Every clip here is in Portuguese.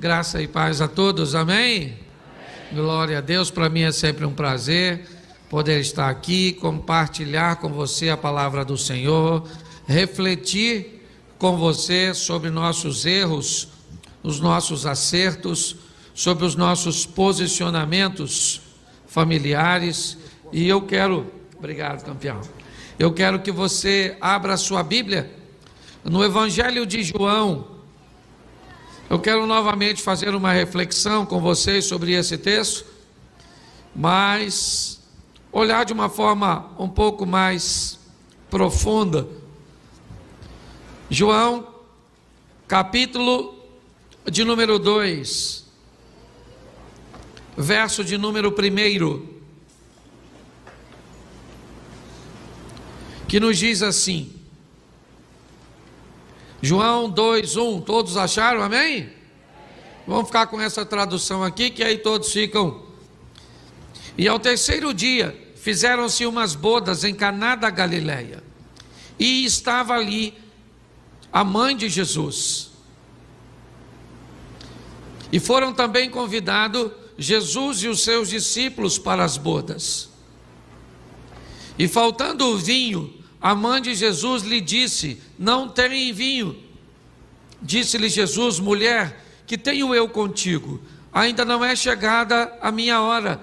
Graça e paz a todos, amém? Glória a Deus, para mim é sempre um prazer poder estar aqui, compartilhar com você a palavra do Senhor, refletir com você sobre nossos erros, os nossos acertos, sobre os nossos posicionamentos familiares. E eu quero, obrigado campeão, eu quero que você abra a sua Bíblia no Evangelho de João. Eu quero novamente fazer uma reflexão com vocês sobre esse texto, mas olhar de uma forma um pouco mais profunda. João, capítulo de número 2, verso de número 1, que nos diz assim, João 2:1, todos acharam, amém? Vamos ficar com essa tradução aqui, que aí todos ficam. E ao terceiro dia, fizeram-se umas bodas em Caná da Galileia, e estava ali a mãe de Jesus. E foram também convidados Jesus e os seus discípulos para as bodas. E faltando o vinho, a mãe de Jesus lhe disse: não tem vinho. Disse-lhe Jesus: mulher, que tenho eu contigo? Ainda não é chegada a minha hora.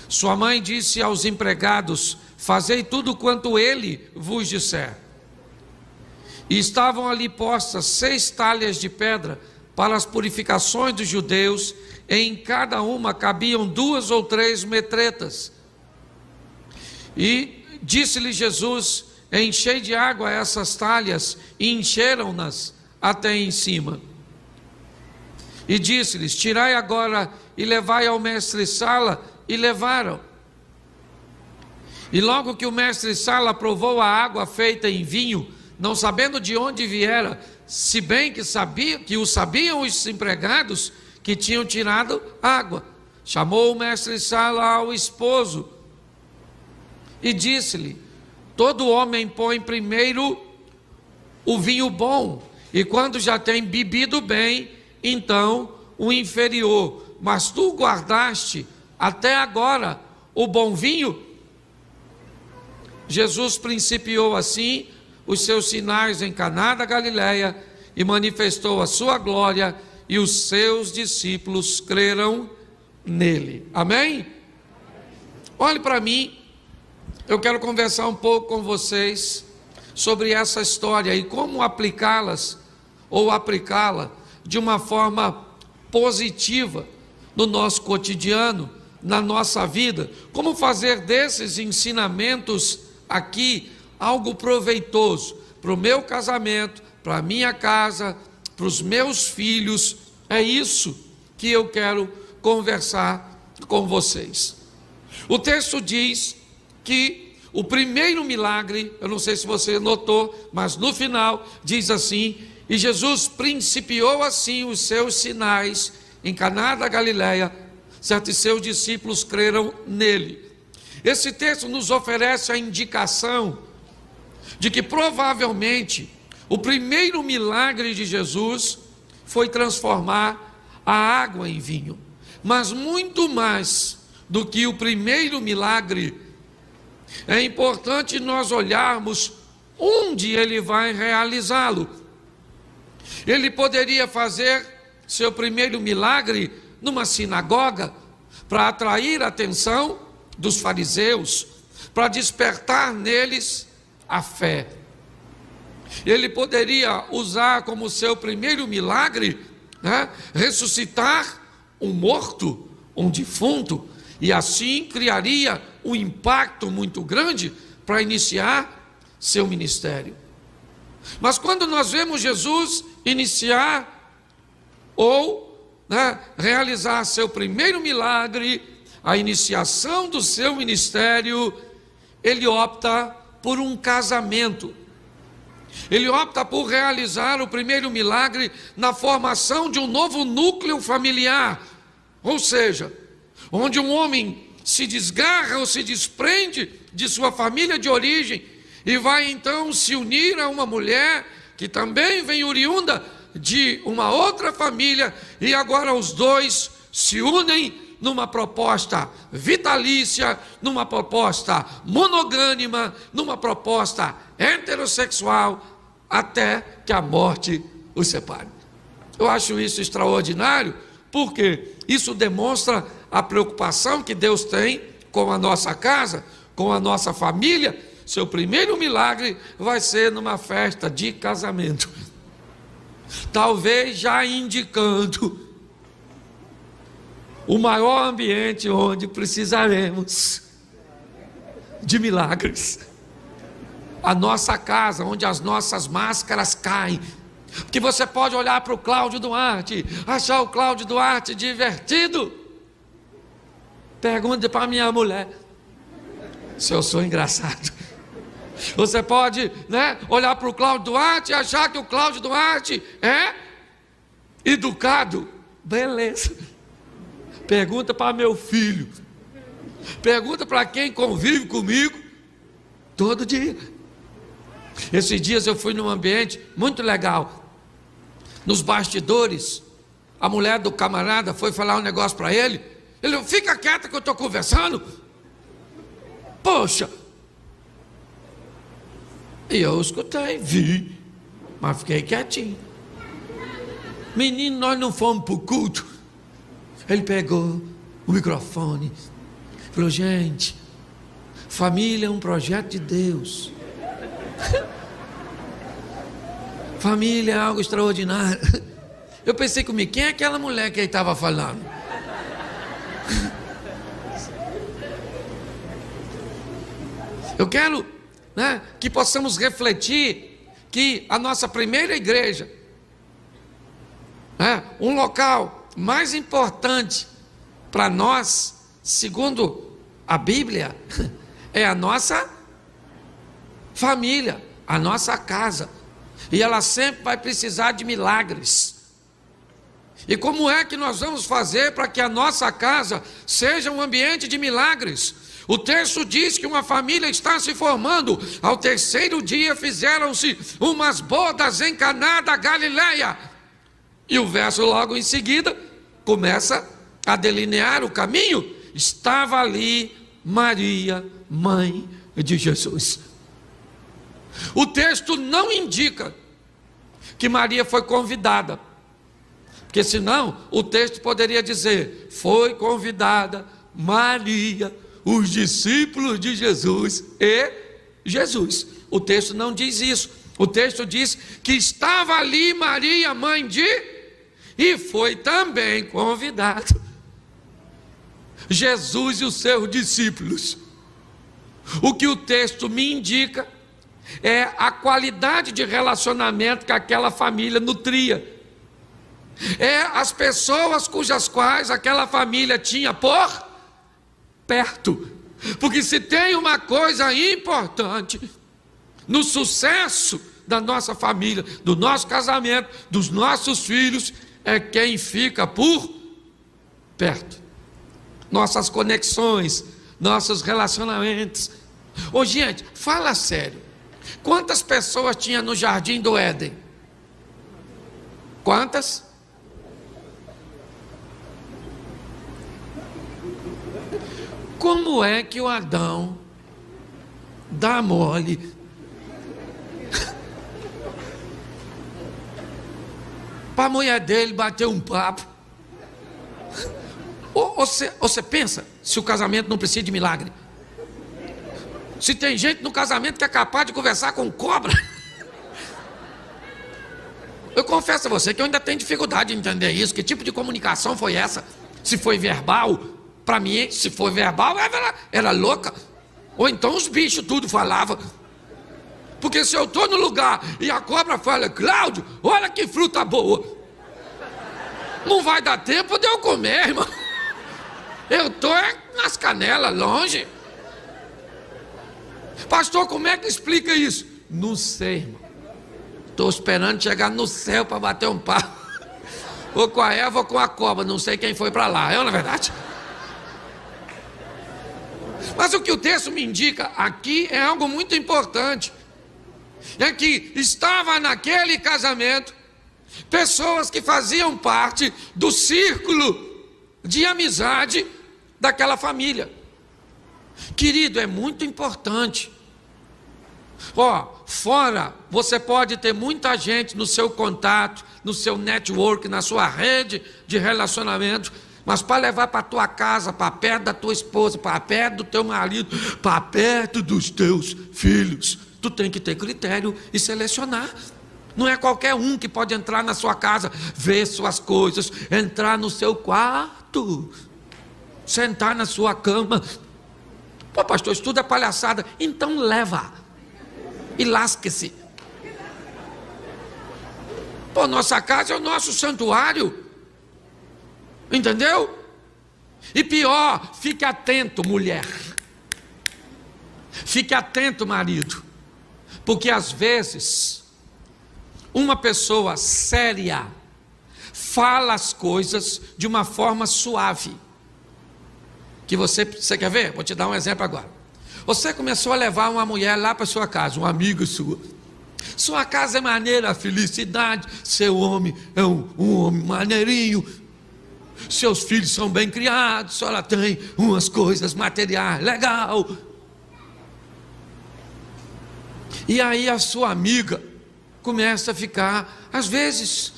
Sua mãe disse aos empregados: fazei tudo quanto ele vos disser. E estavam ali postas 6 talhas de pedra para as purificações dos judeus, e em cada uma cabiam 2 ou 3 metretas. E disse-lhe Jesus: enchei de água essas talhas, e encheram-nas até em cima. E disse-lhes: tirai agora e levai ao mestre-sala, e levaram. E logo que o mestre-sala provou a água feita em vinho, não sabendo de onde viera, se bem que o sabiam os empregados que tinham tirado água, chamou o mestre-sala ao esposo e disse-lhe: todo homem põe primeiro o vinho bom, e quando já tem bebido bem, então o inferior. Mas tu guardaste até agora o bom vinho. Jesus principiou assim os seus sinais em Caná da Galileia e manifestou a sua glória, e os seus discípulos creram nele. Amém? Olhe para mim. Eu quero conversar um pouco com vocês sobre essa história e como aplicá-las ou aplicá-la de uma forma positiva no nosso cotidiano, na nossa vida. Como fazer desses ensinamentos aqui algo proveitoso para o meu casamento, para a minha casa, para os meus filhos. É isso que eu quero conversar com vocês. O texto diz que o primeiro milagre, eu não sei se você notou, mas no final diz assim: e Jesus principiou assim os seus sinais em Caná da Galileia, certos seus discípulos creram nele. Esse texto nos oferece a indicação de que provavelmente o primeiro milagre de Jesus foi transformar a água em vinho, mas muito mais do que o primeiro milagre, é importante nós olharmos onde ele vai realizá-lo. Ele poderia fazer seu primeiro milagre numa sinagoga, para atrair a atenção dos fariseus, para despertar neles a fé. Ele poderia usar como seu primeiro milagre, ressuscitar um morto, um defunto, e assim criaria um impacto muito grande para iniciar seu ministério. Mas quando nós vemos Jesus iniciar ou realizar seu primeiro milagre, a iniciação do seu ministério, ele opta por um casamento. Ele opta por realizar o primeiro milagre na formação de um novo núcleo familiar, ou seja, onde um homem se desgarra ou se desprende de sua família de origem e vai então se unir a uma mulher que também vem oriunda de uma outra família, e agora os dois se unem numa proposta vitalícia, numa proposta monogâmica, numa proposta heterossexual, até que a morte os separe. Eu acho isso extraordinário, porque isso demonstra a preocupação que Deus tem com a nossa casa, com a nossa família. Seu primeiro milagre vai ser numa festa de casamento, talvez já indicando o maior ambiente onde precisaremos de milagres. A nossa casa, onde as nossas máscaras caem. Porque você pode olhar para o Cláudio Duarte, achar o Cláudio Duarte divertido. Pergunte para minha mulher se eu sou engraçado. Você pode, olhar para o Cláudio Duarte e achar que o Cláudio Duarte é educado. Beleza. Pergunta para meu filho. Pergunta para quem convive comigo todo dia. Esses dias eu fui num ambiente muito legal. Nos bastidores, a mulher do camarada foi falar um negócio para ele. Ele falou: fica quieto que eu estou conversando. Poxa. E eu escutei, vi, mas fiquei quietinho. Menino, nós não fomos para o culto. Ele pegou o microfone, falou: gente, família é um projeto de Deus. Família é algo extraordinário. Eu pensei comigo, quem é aquela mulher que ele estava falando? Eu quero, que possamos refletir que a nossa primeira igreja, um local mais importante para nós, segundo a Bíblia, é a nossa família, a nossa casa. E ela sempre vai precisar de milagres. E como é que nós vamos fazer para que a nossa casa seja um ambiente de milagres? O texto diz que uma família está se formando. Ao terceiro dia fizeram-se umas bodas em Caná da Galileia. E o verso logo em seguida começa a delinear o caminho. Estava ali Maria, mãe de Jesus. O texto não indica que Maria foi convidada, porque senão o texto poderia dizer: foi convidada Maria, os discípulos de Jesus e Jesus. O texto não diz isso. O texto diz que estava ali Maria, mãe de, e foi também convidado Jesus e os seus discípulos. O que o texto me indica é a qualidade de relacionamento que aquela família nutria. É as pessoas cujas quais aquela família tinha por perto. Porque se tem uma coisa importante no sucesso da nossa família, do nosso casamento, dos nossos filhos, é quem fica por perto. Nossas conexões, nossos relacionamentos. Ô gente, fala sério. Quantas pessoas tinha no jardim do Éden? Quantas? Como é que o Adão dá mole para a mulher dele bater um papo? Ou você pensa se o casamento não precisa de milagre? Se tem gente no casamento que é capaz de conversar com cobra. Eu confesso a você que eu ainda tenho dificuldade de entender isso. Que tipo de comunicação foi essa? Se foi verbal, para mim, se foi verbal, era louca. Ou então os bichos tudo falavam. Porque se eu estou no lugar e a cobra fala: Cláudio, olha que fruta boa, não vai dar tempo de eu comer, irmão. Eu estou nas canelas, longe. Pastor, como é que explica isso? Não sei, irmão. Estou esperando chegar no céu para bater um papo. Ou com a Eva ou com a cobra. Não sei quem foi para lá. É, na verdade? Mas o que o texto me indica aqui é algo muito importante. É que estava naquele casamento Pessoas que faziam parte do círculo de amizade daquela família. Querido, é muito importante. Fora, você pode ter muita gente no seu contato, no seu network, na sua rede de relacionamento, mas para levar para a tua casa, para perto da tua esposa, para perto do teu marido, para perto dos teus filhos, tu tem que ter critério e selecionar. Não é qualquer um que pode entrar na sua casa, ver suas coisas, entrar no seu quarto, sentar na sua cama. Pô, pastor, isso tudo é palhaçada. Então leva e lasque-se. Pô, nossa casa é o nosso santuário. Entendeu? E pior, fique atento, mulher. Fique atento, marido. Porque às vezes, uma pessoa séria fala as coisas de uma forma suave. Que você quer ver? Vou te dar um exemplo agora. Você começou a levar uma mulher lá para sua casa, uma amiga sua. Sua casa é maneira, felicidade. Seu homem é um homem maneirinho. Seus filhos são bem criados. Ela tem umas coisas materiais, legal. E aí a sua amiga começa a ficar, às vezes,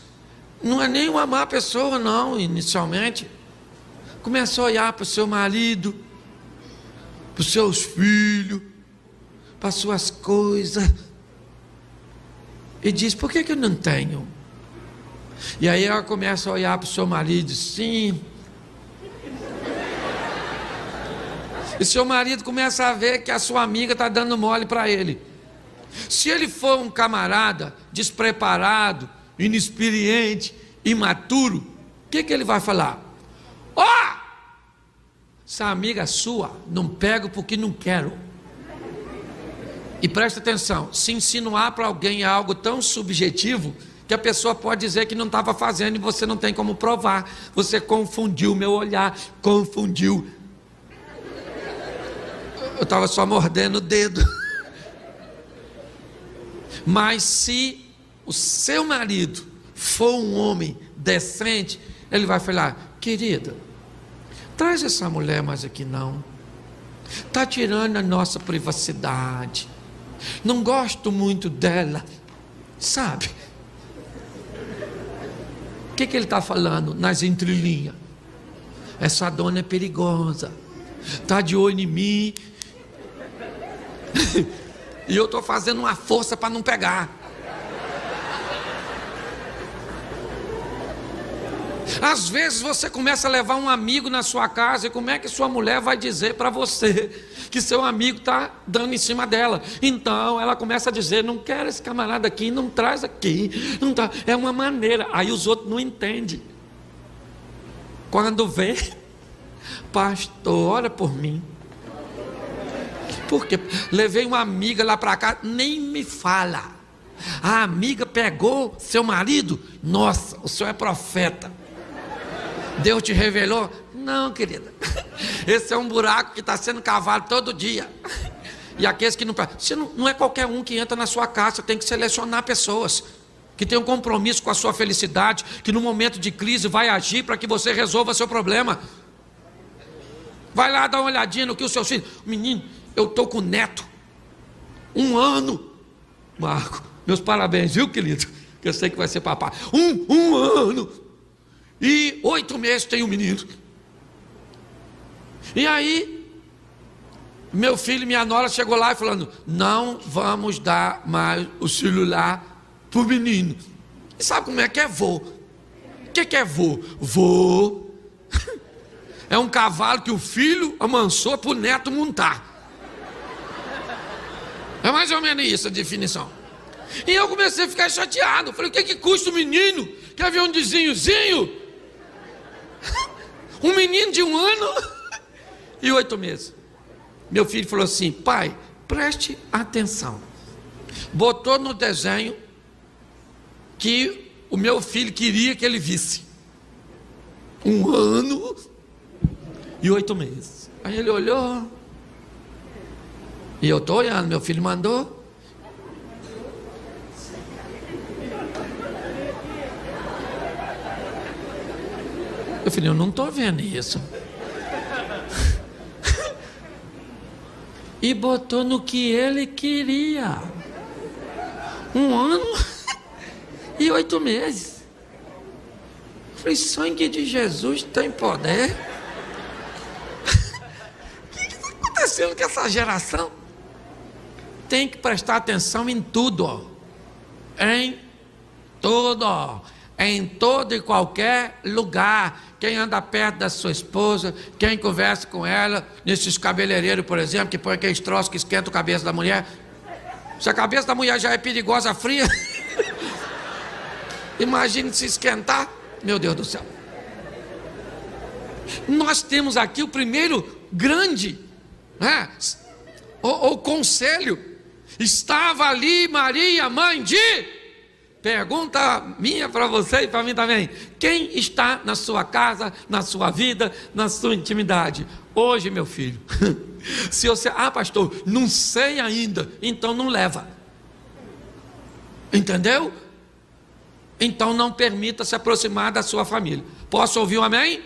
não é nem uma má pessoa não, inicialmente. Começa a olhar para o seu marido, para os seus filhos, para as suas coisas, e diz, por que eu não tenho? E aí ela começa a olhar para o seu marido e diz, sim. E seu marido começa a ver que a sua amiga está dando mole para ele. Se ele for um camarada despreparado, inexperiente, imaturo, o que ele vai falar? Essa amiga sua, não pego porque não quero. E presta atenção, se insinuar para alguém é algo tão subjetivo, que a pessoa pode dizer que não estava fazendo e você não tem como provar. Você confundiu meu olhar, confundiu. Eu estava só mordendo o dedo. Mas se o seu marido for um homem decente, ele vai falar, querida, traz essa mulher mais aqui não. Está tirando a nossa privacidade. Não gosto muito dela. Sabe? O que ele está falando nas entrelinhas? Essa dona é perigosa. Está de olho em mim. E eu estou fazendo uma força para não pegar. Às vezes você começa a levar um amigo na sua casa, e como é que sua mulher vai dizer para você que seu amigo está dando em cima dela? Então ela começa a dizer, não quero esse camarada aqui, não traz aqui, não tá. É uma maneira, aí os outros não entendem. Quando vê, pastor, ora por mim. Porque levei uma amiga lá para cá, nem me fala. A amiga pegou seu marido, nossa, o senhor é profeta. Deus te revelou? Não, querida. Esse é um buraco que está sendo cavado todo dia. E aqueles que não... Não é qualquer um que entra na sua casa, tem que selecionar pessoas que tem um compromisso com a sua felicidade, que no momento de crise vai agir para que você resolva seu problema. Vai lá dar uma olhadinha no que os seus filhos... Menino, eu estou com neto. 1 ano. Marco, meus parabéns, viu, querido? Que eu sei que vai ser papai. Um ano. E 8 meses tem um menino. E aí, meu filho e minha nora chegou lá e falando, não vamos dar mais o celular para o menino. E sabe como é que é vô? O que é vô? Vô é um cavalo que o filho amansou para o neto montar. É mais ou menos isso a definição. E eu comecei a ficar chateado. Falei, o que custa o menino? Quer ver um vizinhozinho? Um menino de 1 ano e 8 meses. Meu filho falou assim, pai, preste atenção. Botou no desenho que o meu filho queria que ele visse. 1 ano e 8 meses. Aí ele olhou. E eu estou olhando, meu filho mandou. Eu falei, eu não estou vendo isso. E botou no que ele queria. 1 ano e 8 meses. Eu falei, sangue de Jesus tem poder. O que está acontecendo com essa geração? Tem que prestar atenção em tudo, ó. Em tudo, ó. Em todo e qualquer lugar. Quem anda perto da sua esposa, quem conversa com ela, nesses cabeleireiros, por exemplo, que põe aqueles troços que esquentam a cabeça da mulher. Se a cabeça da mulher já é perigosa, fria, imagine se esquentar, meu Deus do céu. Nós temos aqui o primeiro grande, né, o conselho. Estava ali Maria, mãe de... Pergunta minha para você e para mim também. Quem está na sua casa, na sua vida, na sua intimidade? Hoje, meu filho, se você... pastor, não sei ainda. Então não leva. Entendeu? Então não permita se aproximar da sua família. Posso ouvir um amém?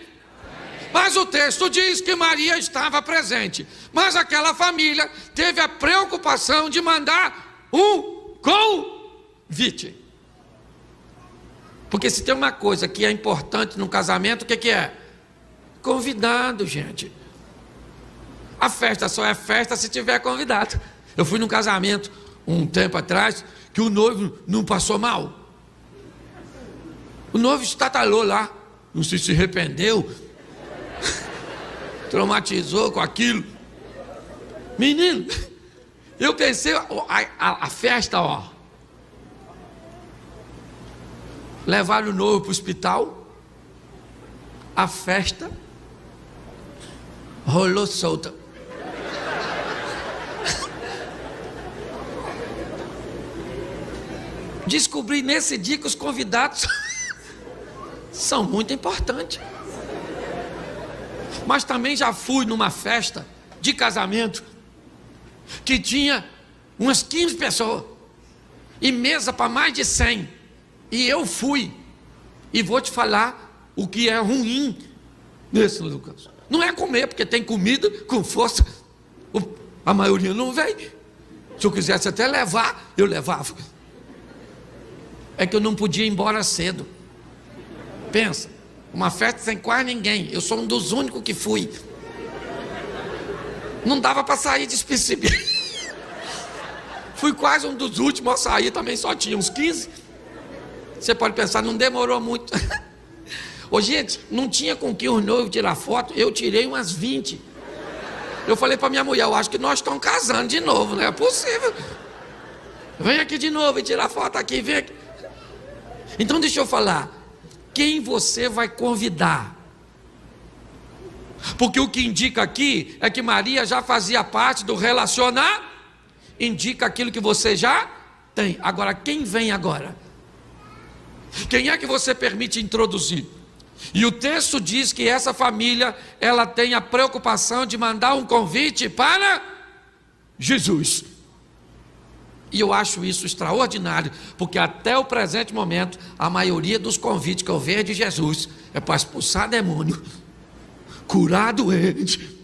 Mas o texto diz que Maria estava presente. Mas aquela família teve a preocupação de mandar um convite. Porque se tem uma coisa que é importante no casamento, o que é? Convidado, gente. A festa só é festa se tiver convidado. Eu fui num casamento um tempo atrás que o noivo não passou mal. O noivo estatalou lá, não sei se arrependeu, traumatizou com aquilo. Menino, eu pensei, a festa, ó. Levaram o noivo para o hospital. A festa rolou solta. Descobri nesse dia que os convidados são muito importantes. Mas também já fui numa festa de casamento que tinha umas 15 pessoas e mesa para mais de 100. E eu fui, e vou te falar o que é ruim nesse Lucas. Não é comer, porque tem comida com força. A maioria não vem. Se eu quisesse até levar, eu levava. É que eu não podia ir embora cedo. Pensa, uma festa sem quase ninguém. Eu sou um dos únicos que fui. Não dava para sair despercebido. Fui quase um dos últimos a sair, também só tinha uns 15. Você pode pensar, não demorou muito. Ô, gente, não tinha com que os noivos tirar foto, eu tirei umas 20. Eu falei para minha mulher, eu acho que nós estamos casando de novo, não é possível. Vem aqui de novo e tirar foto aqui, vem aqui. Então deixa eu falar, quem você vai convidar? Porque o que indica aqui é que Maria já fazia parte do relacionamento, indica aquilo que você já tem. Agora, quem vem agora? Quem é que você permite introduzir? E o texto diz que essa família, ela tem a preocupação de mandar um convite para Jesus. E eu acho isso extraordinário, porque até o presente momento, a maioria dos convites que eu vejo de Jesus é para expulsar demônio, curar doente.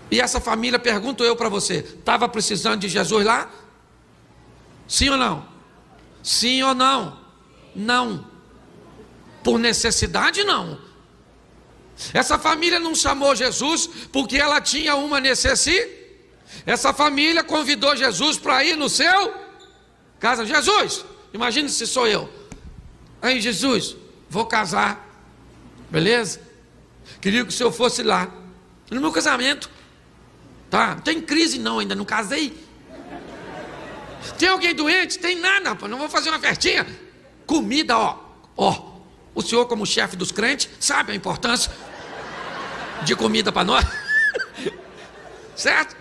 E essa família, pergunto eu para você, estava precisando de Jesus lá? Sim ou não? Sim ou não? Não. Por necessidade, não. Essa família não chamou Jesus porque ela tinha uma necessidade. Essa família convidou Jesus para ir no seu casa. Jesus, imagine se sou eu. Aí, Jesus, vou casar. Beleza? Queria que o senhor fosse lá. No meu casamento. Tá? Não tem crise não, ainda não casei. Tem alguém doente? Tem nada, rapaz. Não vou fazer uma festinha. Comida, ó. O senhor, como chefe dos crentes, sabe a importância de comida para nós. Certo?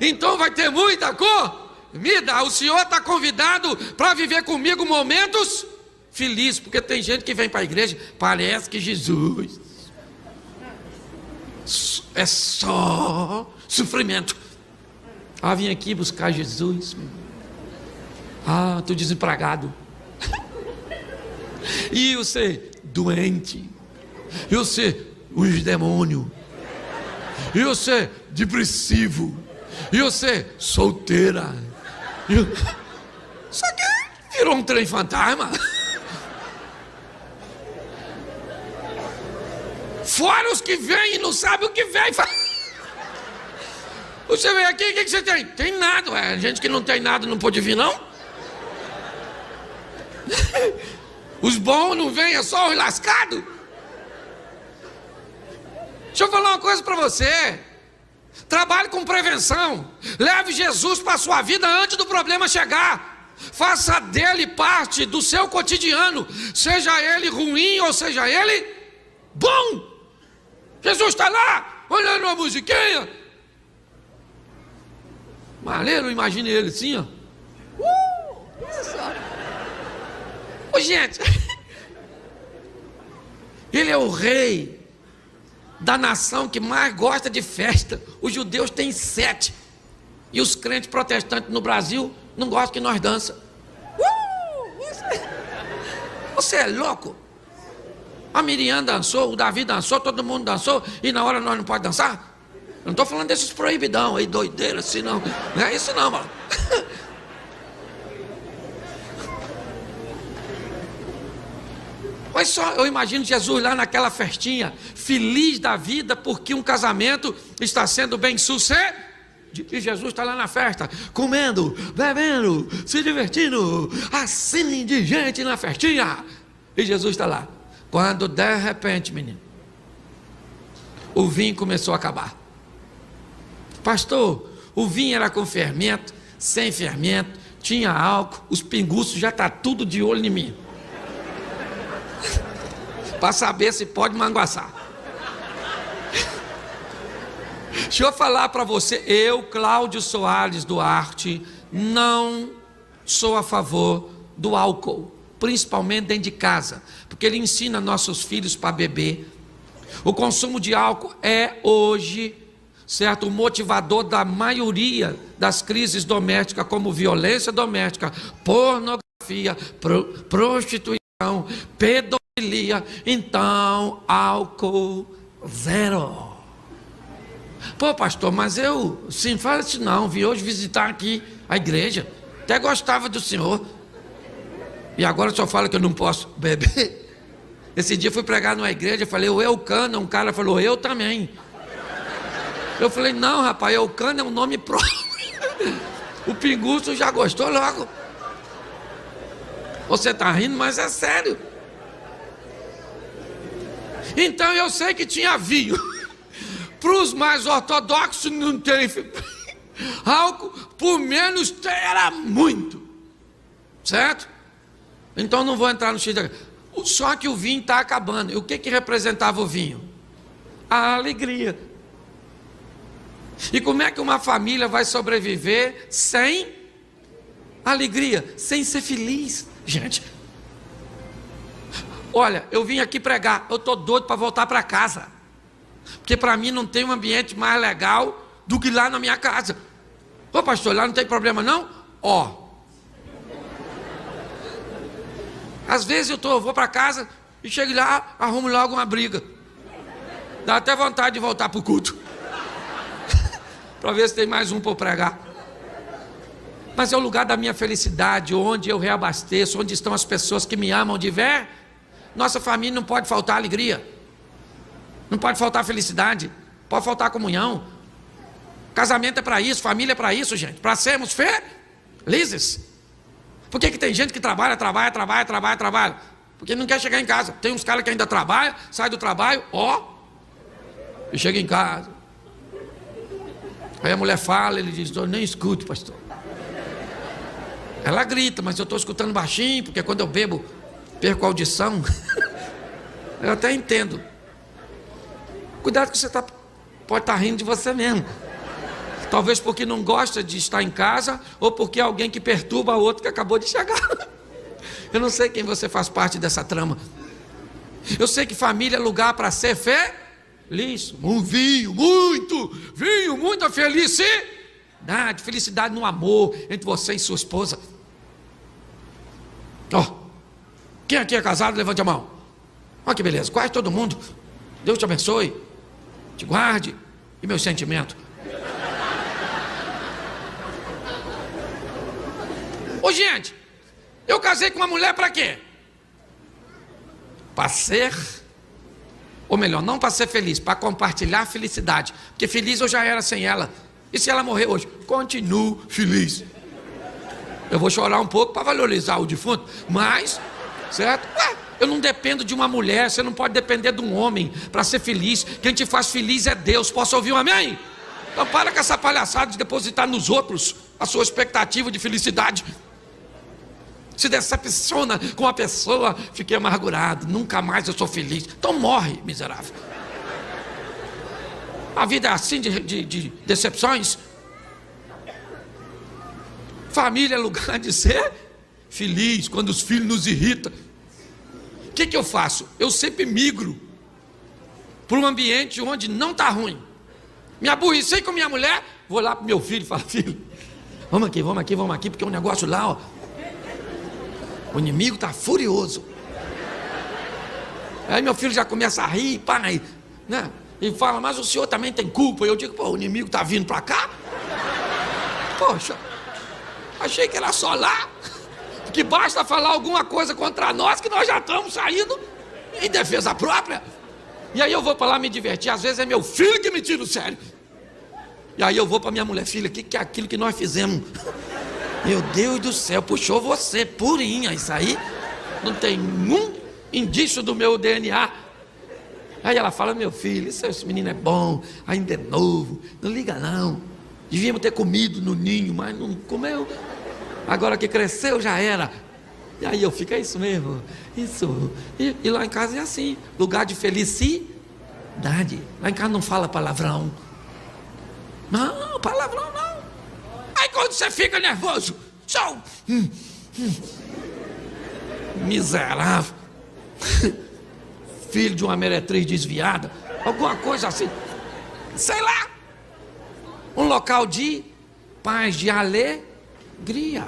Então vai ter muita comida. O senhor está convidado para viver comigo momentos felizes. Porque tem gente que vem para a igreja, parece que Jesus é só sofrimento. Vim aqui buscar Jesus. Estou desempregado. E você, doente. E você, os demônios. E você, depressivo. E você, solteira. Isso aqui virou um trem fantasma. Fora os que vêm e não sabem o que vem. Você vem aqui, o que você tem? Tem nada, ué. Gente que não tem nada não pode vir, não? Os bons não vêm, é só os lascados. Deixa eu falar uma coisa para você. Trabalhe com prevenção. Leve Jesus para a sua vida antes do problema chegar. Faça dele parte do seu cotidiano, seja ele ruim ou seja ele bom. Jesus está lá, olhando uma musiquinha. Maneiro, imagine ele assim, ó. Isso. Ô, gente, ele é o rei da nação que mais gosta de festa. Os judeus têm 7. E os crentes protestantes no Brasil não gostam que nós dança. Você é louco? A Miriam dançou, o Davi dançou, todo mundo dançou, e na hora nós não podemos dançar? Eu não estou falando desses proibidão aí, doideira assim, não. Não é isso não, mano. Olha só, eu imagino Jesus lá naquela festinha, feliz da vida, porque um casamento está sendo bem sucedido. E Jesus está lá na festa, comendo, bebendo, se divertindo, assim de gente na festinha. E Jesus está lá. Quando de repente, menino, o vinho começou a acabar. Pastor, o vinho era com fermento, sem fermento, tinha álcool, os pinguços já estão tudo de olho em mim. Para saber se pode manguaçar. Deixa eu falar para você, eu, Cláudio Soares Duarte, não sou a favor do álcool, principalmente dentro de casa, porque ele ensina nossos filhos para beber. O consumo de álcool é hoje, certo, o motivador da maioria das crises domésticas, como violência doméstica, pornografia, prostituição, pedofilia. Então, álcool zero. Pô, pastor, mas eu, sim, fala assim não, vim hoje visitar aqui a igreja, até gostava do senhor, e agora só fala que eu não posso beber. Esse dia fui pregar numa igreja, falei, o Eucana, um cara falou, eu também. Eu falei, não rapaz, Eucana é um nome próprio. O pinguço já gostou logo. Você está rindo, mas é sério. Então eu sei que tinha vinho. Para os mais ortodoxos não tem álcool, por menos era muito. Certo? Então não vou entrar no X. Só que o vinho está acabando. E o que representava o vinho? A alegria. E como é que uma família vai sobreviver sem alegria, sem ser feliz? Gente, olha, eu vim aqui pregar, eu estou doido para voltar para casa, porque para mim não tem um ambiente mais legal do que lá na minha casa. Ô pastor, lá não tem problema não? Ó, às vezes eu vou para casa e chego lá, arrumo logo uma briga, dá até vontade de voltar para o culto, para ver se tem mais um para eu pregar. Mas é o lugar da minha felicidade, onde eu reabasteço, onde estão as pessoas que me amam de ver. Nossa família não pode faltar alegria, não pode faltar felicidade, pode faltar comunhão. Casamento é para isso, família é para isso, gente, para sermos felizes. Por que tem gente que trabalha? Porque não quer chegar em casa. Tem uns caras que ainda trabalham, sai do trabalho, e chega em casa. Aí a mulher fala, ele diz, eu nem escuto, pastor. Ela grita, mas eu estou escutando baixinho, porque quando eu bebo, perco a audição. Eu até entendo. Cuidado que você pode estar rindo de você mesmo. Talvez porque não gosta de estar em casa, ou porque é alguém que perturba o outro que acabou de chegar. Eu não sei quem você faz parte dessa trama. Eu sei que família é lugar para ser feliz. Vinho, muita felicidade. Felicidade no amor entre você e sua esposa. Quem aqui é casado, levante a mão. Olha que beleza, quase todo mundo. Deus te abençoe, te guarde. E meu sentimento? Ô gente, eu casei com uma mulher para quê? Para ser, ou melhor, não para ser feliz, para compartilhar a felicidade. Porque feliz eu já era sem ela. E se ela morrer hoje? Continuo feliz. Eu vou chorar um pouco para valorizar o defunto, mas, certo? Eu não dependo de uma mulher, você não pode depender de um homem para ser feliz. Quem te faz feliz é Deus. Posso ouvir um amém? Então para com essa palhaçada de depositar nos outros a sua expectativa de felicidade. Se decepciona com a pessoa, fiquei amargurado, nunca mais eu sou feliz. Então morre, miserável. A vida é assim de decepções. Família é lugar de ser feliz, quando os filhos nos irritam. O que eu faço? Eu sempre migro para um ambiente onde não está ruim. Me aborrecei com minha mulher, vou lá para o meu filho e falo: filho, vamos aqui, porque o negócio lá, ó, o inimigo está furioso. Aí meu filho já começa a rir, pai, né? E fala: mas o senhor também tem culpa. Eu digo: pô, o inimigo está vindo para cá? Poxa, achei que era só lá. Que basta falar alguma coisa contra nós que nós já estamos saindo em defesa própria. E aí eu vou para lá me divertir. Às vezes é meu filho que me tira o sério. E aí eu vou para minha mulher: filha, o que é aquilo que nós fizemos? Meu Deus do céu, puxou você, purinha. Isso aí não tem um indício do meu DNA. Aí ela fala: meu filho, esse menino é bom, ainda é novo, não liga não. Devíamos ter comido no ninho, mas não comeu. Agora que cresceu já era. E aí eu fico: é isso mesmo, isso. E lá em casa é assim, lugar de felicidade. Lá em casa não fala palavrão. Não, palavrão não. Aí quando você fica nervoso, só miserável, filho de uma meretriz desviada, alguma coisa assim, sei lá. Um local de paz, de alegria.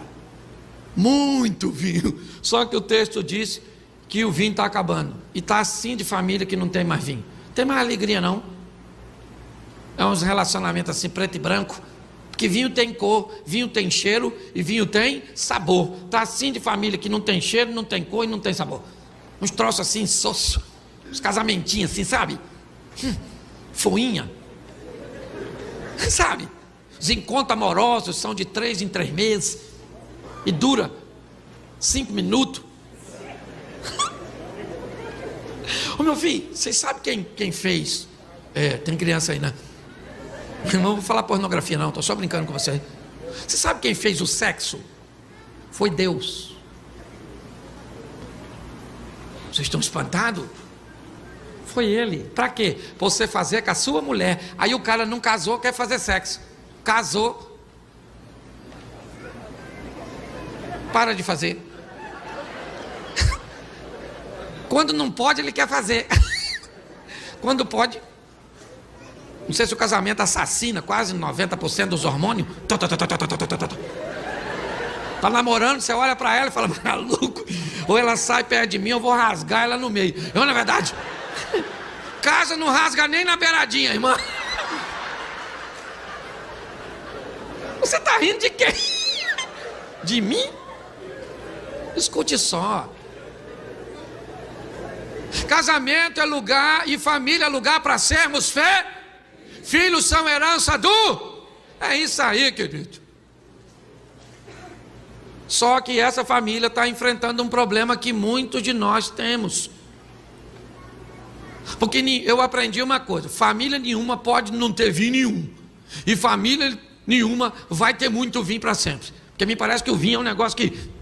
Muito vinho. Só que o texto diz que o vinho está acabando. E está assim de família que não tem mais vinho. Não tem mais alegria não. É uns relacionamentos assim, preto e branco. Porque vinho tem cor, vinho tem cheiro e vinho tem sabor. Está assim de família que não tem cheiro, não tem cor e não tem sabor. Uns troços assim, soço. Uns casamentinhos assim, sabe? Foinha. Sabe? Os encontros amorosos são de 3 em 3 meses. E dura 5 minutos. Ô meu filho, vocês sabem quem fez? Tem criança aí, né? Não vou falar pornografia não, estou só brincando com você. Você sabe quem fez o sexo? Foi Deus. Vocês estão espantados? Foi Ele. Para quê? Para você fazer com a sua mulher. Aí o cara não casou, quer fazer sexo. Casou, para de fazer. Quando não pode, ele quer fazer. Quando pode. Não sei se o casamento assassina quase 90% dos hormônios. Tá namorando, você olha para ela e fala: maluco, ou ela sai perto de mim, eu vou rasgar ela no meio. Não é verdade? Casa não rasga nem na beiradinha, irmã. Você tá rindo de quem? De mim? Escute só. Casamento é lugar e família é lugar para sermos filhos são herança do... É isso aí, querido. Só que essa família está enfrentando um problema que muitos de nós temos. Porque eu aprendi uma coisa: família nenhuma pode não ter vinho nenhum. E família nenhuma vai ter muito vinho para sempre. Porque me parece que o vinho é um negócio que...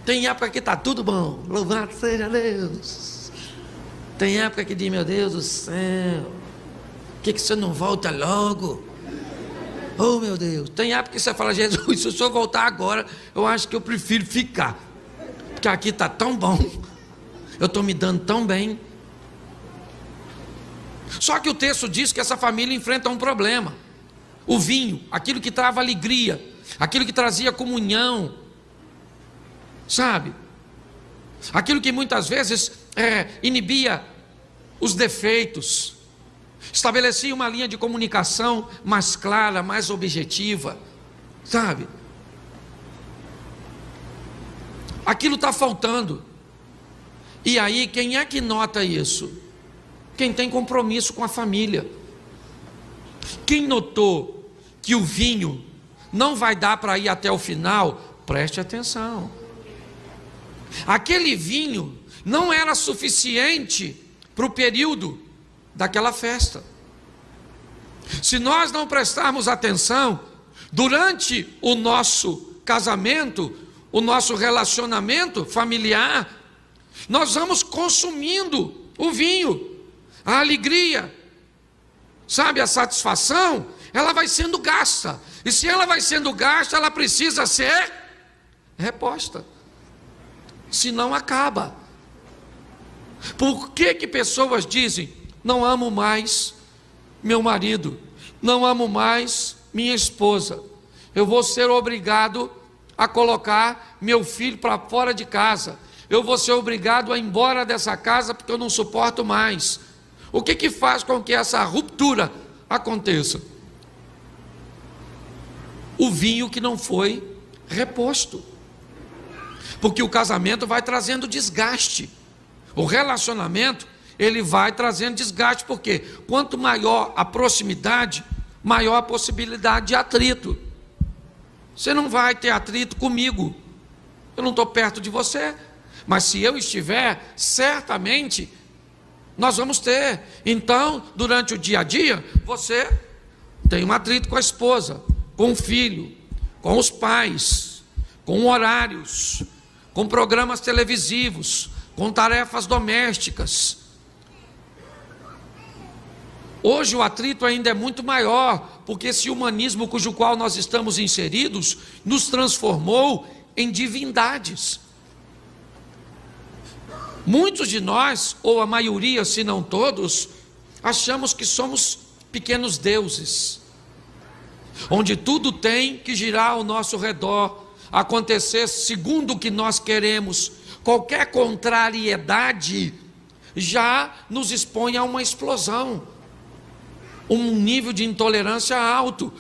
Tem época que está tudo bom, louvado seja Deus. Tem época que diz: meu Deus do céu, por que você não volta logo? Oh meu Deus. Tem época que você fala: Jesus, se o senhor voltar agora, eu acho que eu prefiro ficar. Porque aqui está tão bom, eu estou me dando tão bem. Só que o texto diz que essa família enfrenta um problema. O vinho, aquilo que trava alegria, aquilo que trazia comunhão, sabe? aquilo que muitas vezes inibia os defeitos, estabelecia uma linha de comunicação mais clara, mais objetiva, sabe? Aquilo está faltando. E aí, quem é que nota isso? Quem tem compromisso com a família. Quem notou que o vinho não vai dar para ir até o final, preste atenção. Aquele vinho não era suficiente para o período daquela festa. Se nós não prestarmos atenção, durante o nosso casamento, o nosso relacionamento familiar, nós vamos consumindo o vinho, a alegria, sabe, a satisfação, ela vai sendo gasta. E se ela vai sendo gasta, ela precisa ser reposta. Senão acaba. Por que pessoas dizem: não amo mais meu marido, não amo mais minha esposa, eu vou ser obrigado a colocar meu filho para fora de casa, eu vou ser obrigado a ir embora dessa casa porque eu não suporto mais? O que faz com que essa ruptura aconteça? O vinho que não foi reposto. Porque o casamento vai trazendo desgaste. O relacionamento, ele vai trazendo desgaste. Porque quanto maior a proximidade, maior a possibilidade de atrito. Você não vai ter atrito comigo. Eu não estou perto de você. Mas se eu estiver, certamente nós vamos ter. Então, durante o dia a dia, você tem um atrito com a esposa, com o filho, com os pais, com horários, com programas televisivos, com tarefas domésticas. Hoje o atrito ainda é muito maior, porque esse humanismo cujo qual nós estamos inseridos nos transformou em divindades. Muitos de nós, ou a maioria, se não todos, achamos que somos pequenos deuses, onde tudo tem que girar ao nosso redor, acontecer segundo o que nós queremos. Qualquer contrariedade já nos expõe a uma explosão, um nível de intolerância alto.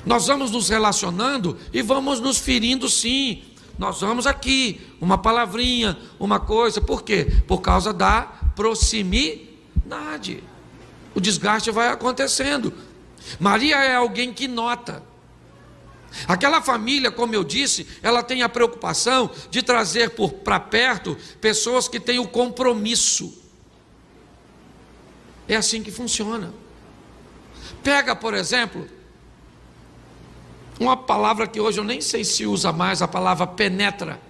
Nós vamos nos relacionando e vamos nos ferindo, sim. Nós vamos aqui, uma palavrinha, uma coisa. Por quê? Por causa da proximidade. O desgaste vai acontecendo. Maria é alguém que nota. Aquela família, como eu disse, ela tem a preocupação de trazer para perto pessoas que têm o compromisso. É assim que funciona. Pega, por exemplo, uma palavra que hoje eu nem sei se usa mais, a palavra penetra.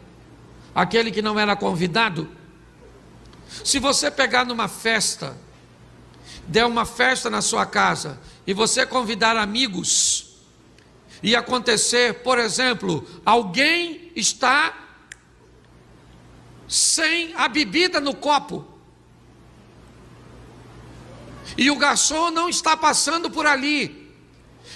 Aquele que não era convidado. Se você pegar numa festa, der uma festa na sua casa, e você convidar amigos, e acontecer, por exemplo, alguém está sem a bebida no copo, e o garçom não está passando por ali,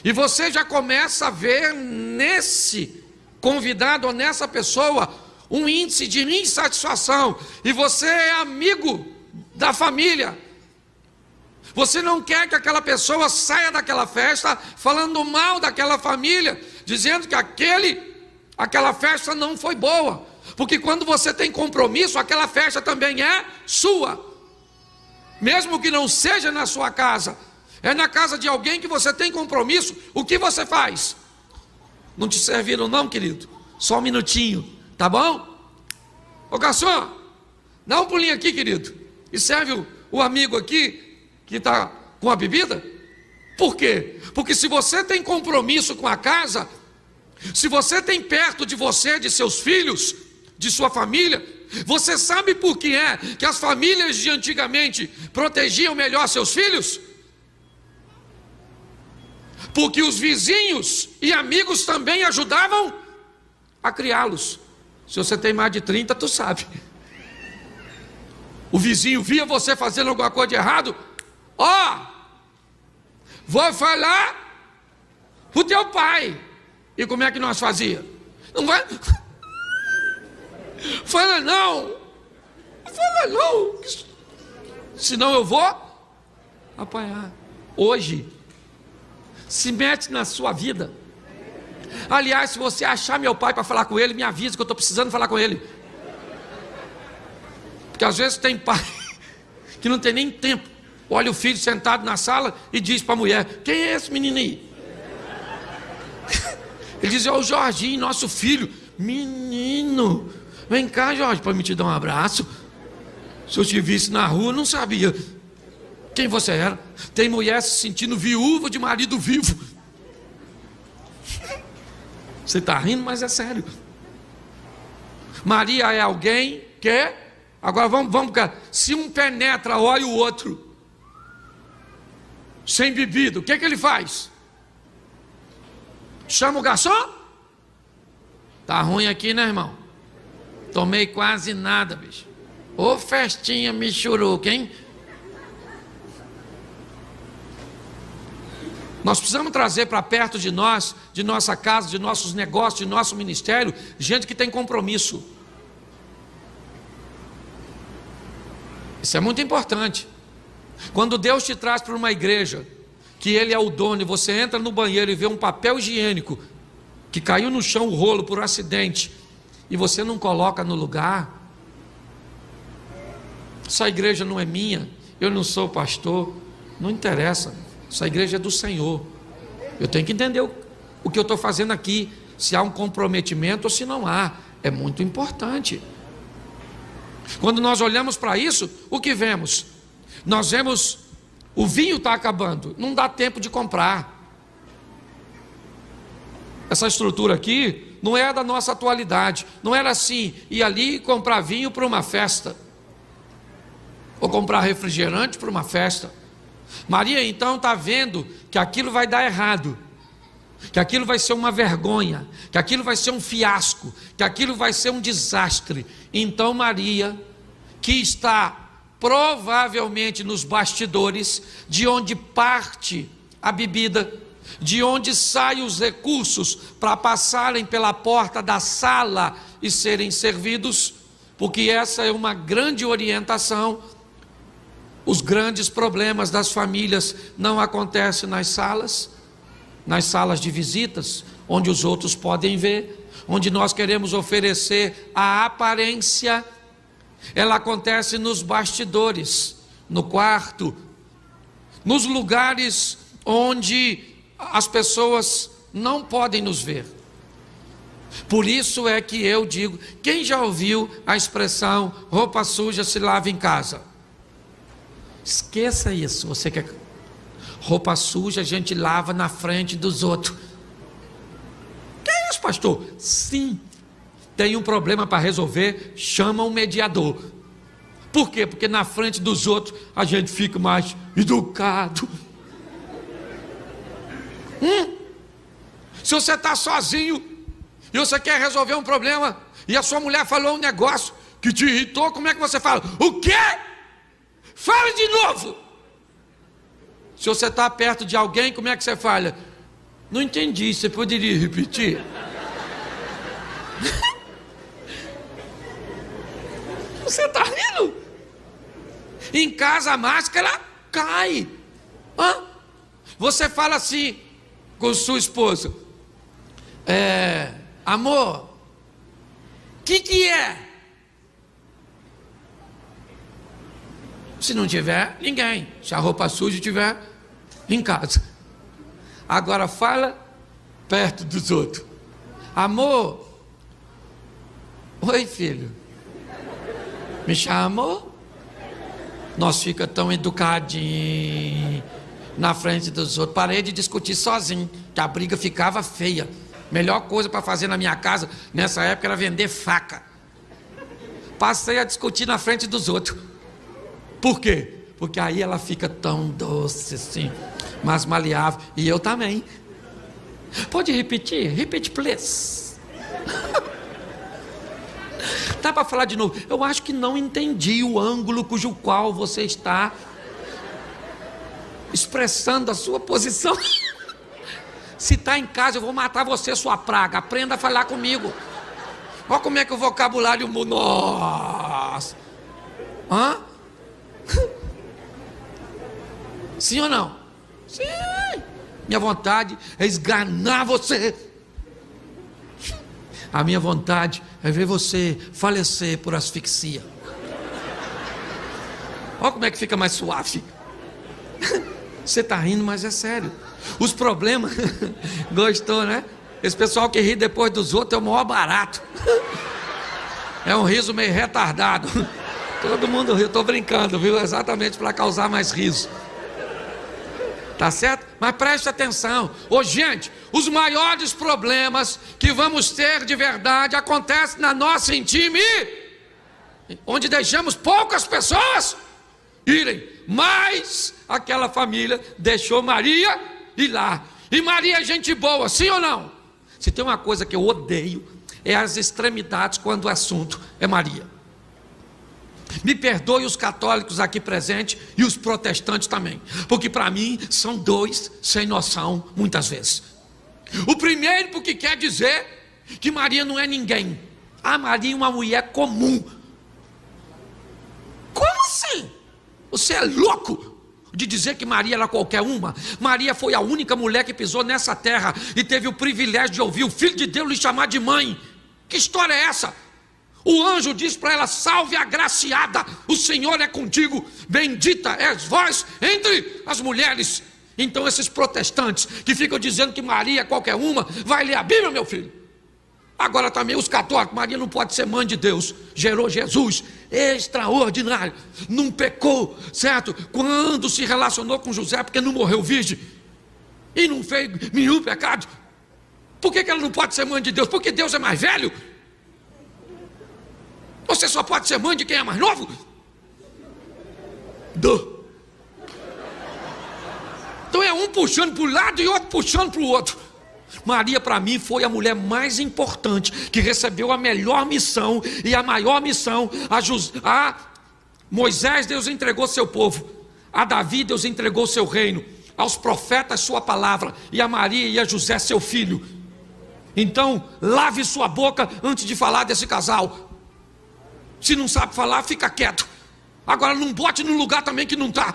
e você já começa a ver nesse convidado ou nessa pessoa um índice de insatisfação, e você é amigo da família, você não quer que aquela pessoa saia daquela festa falando mal daquela família, dizendo que aquela festa não foi boa, porque quando você tem compromisso, aquela festa também é sua, mesmo que não seja na sua casa, é na casa de alguém que você tem compromisso. O que você faz? Não te serviram não, querido? Só um minutinho, tá bom? Ô garçom, dá um pulinho aqui, querido, e serve o amigo aqui que está com a bebida. Por quê? Porque se você tem compromisso com a casa, se você tem perto de você, de seus filhos, de sua família, você sabe por que é que as famílias de antigamente protegiam melhor seus filhos? Porque os vizinhos e amigos também ajudavam a criá-los. Se você tem mais de 30, tu sabe. O vizinho via você fazendo alguma coisa de errado, vou falar pro teu pai. E como é que nós fazia? Não vai. Fala não. Fala não. Senão eu vou apanhar. Hoje, se mete na sua vida. Aliás, se você achar meu pai para falar com ele, me avisa que eu estou precisando falar com ele. Porque às vezes tem pai que não tem nem tempo. Olha o filho sentado na sala e diz para a mulher: quem é esse menino aí? Ele diz: é o Jorginho, nosso filho. Menino, vem cá, Jorge, para me te dar um abraço. Se eu te visse na rua, eu não sabia quem você era. Tem mulher se sentindo viúva de marido vivo. Você está rindo, mas é sério. Maria é alguém que... Agora vamos cá. Se um penetra, olha o outro sem bebida, o que ele faz? Chama o garçom? Tá ruim aqui, né, irmão? Tomei quase nada, bicho. Ô festinha michuruca, hein? Nós precisamos trazer para perto de nós, de nossa casa, de nossos negócios, de nosso ministério, gente que tem compromisso. Isso é muito importante. Quando Deus te traz para uma igreja, que Ele é o dono, e você entra no banheiro e vê um papel higiênico, que caiu no chão o rolo por acidente, e você não coloca no lugar, essa igreja não é minha, eu não sou pastor, não interessa, essa igreja é do Senhor. Eu tenho que entender o que eu estou fazendo aqui, se há um comprometimento ou se não há. É muito importante. Quando nós olhamos para isso, o que vemos? Nós vemos, o vinho está acabando, não dá tempo de comprar. Essa estrutura aqui não é da nossa atualidade, não era assim, ir ali e comprar vinho para uma festa, ou comprar refrigerante para uma festa. Maria então está vendo que aquilo vai dar errado, que aquilo vai ser uma vergonha, que aquilo vai ser um fiasco, que aquilo vai ser um desastre. Então Maria, que está provavelmente nos bastidores, de onde parte a bebida, de onde saem os recursos para passarem pela porta da sala e serem servidos, porque essa é uma grande orientação. Os grandes problemas das famílias não acontecem nas salas de visitas, onde os outros podem ver, onde nós queremos oferecer a aparência. Ela acontece nos bastidores, no quarto, nos lugares onde as pessoas não podem nos ver. Por isso é que eu digo, quem já ouviu a expressão roupa suja se lava em casa? Esqueça isso. Você quer roupa suja a gente lava na frente dos outros. Que é isso, pastor? Sim, tem um problema para resolver, chama um mediador. Por quê? Porque na frente dos outros a gente fica mais educado. Se você está sozinho e você quer resolver um problema e a sua mulher falou um negócio que te irritou, como é que você fala? O quê? Fala de novo. Se você está perto de alguém, como é que você fala? Não entendi, você poderia repetir? Você está rindo? Em casa a máscara cai. Você fala assim com sua esposa: amor, o que é? Se não tiver, ninguém. Se a roupa suja estiver em casa. Agora fala perto dos outros: amor, oi filho, me chamou? Nós fica tão educadinho na frente dos outros. Parei de discutir sozinho, que a briga ficava feia. Melhor coisa para fazer na minha casa nessa época era vender faca. Passei a discutir na frente dos outros. Por quê? Porque aí ela fica tão doce assim, mais maleável. E eu também. Pode repetir? Repeat, please. Dá para falar de novo? Eu acho que não entendi o ângulo cujo qual você está expressando a sua posição. Se está em casa, eu vou matar você, sua praga. Aprenda a falar comigo. Olha como é que o vocabulário muda. Nossa! Hã? Sim ou não? Sim! Minha vontade é esganar você. A minha vontade é ver você falecer por asfixia. Olha como é que fica mais suave. Você está rindo, mas é sério. Os problemas... Gostou, né? Esse pessoal que ri depois dos outros é o maior barato. É um riso meio retardado. Todo mundo riu, estou brincando, viu? Exatamente para causar mais riso. Tá certo? Mas preste atenção. Ô, gente, os maiores problemas que vamos ter de verdade acontecem na nossa intimidade, onde deixamos poucas pessoas irem, mas aquela família deixou Maria ir lá. E Maria é gente boa, sim ou não? Se tem uma coisa que eu odeio, é as extremidades quando o assunto é Maria. Me perdoe os católicos aqui presentes e os protestantes também, porque para mim são dois sem noção muitas vezes. O primeiro porque quer dizer que Maria não é ninguém. Ah, Maria é uma mulher comum. Como assim? Você é louco de dizer que Maria era qualquer uma? Maria foi a única mulher que pisou nessa terra e teve o privilégio de ouvir o Filho de Deus lhe chamar de mãe. Que história é essa? O anjo diz para ela: salve agraciada, o Senhor é contigo, bendita és vós entre as mulheres. Então esses protestantes que ficam dizendo que Maria é qualquer uma, vai ler a Bíblia, meu filho. Agora também os católicos: Maria não pode ser mãe de Deus, gerou Jesus, extraordinário, não pecou, certo? Quando se relacionou com José, porque não morreu virgem e não fez nenhum pecado. Por que ela não pode ser mãe de Deus? Porque Deus é mais velho? Você só pode ser mãe de quem é mais novo? Então é um puxando para o lado e outro puxando para o outro. Maria para mim foi a mulher mais importante, que recebeu a melhor missão e a maior missão. A Moisés Deus entregou seu povo, a Davi Deus entregou seu reino, aos profetas sua palavra, e a Maria e a José seu filho. Então lave sua boca antes de falar desse casal. Se não sabe falar, fica quieto. Agora não bote no lugar também que não está.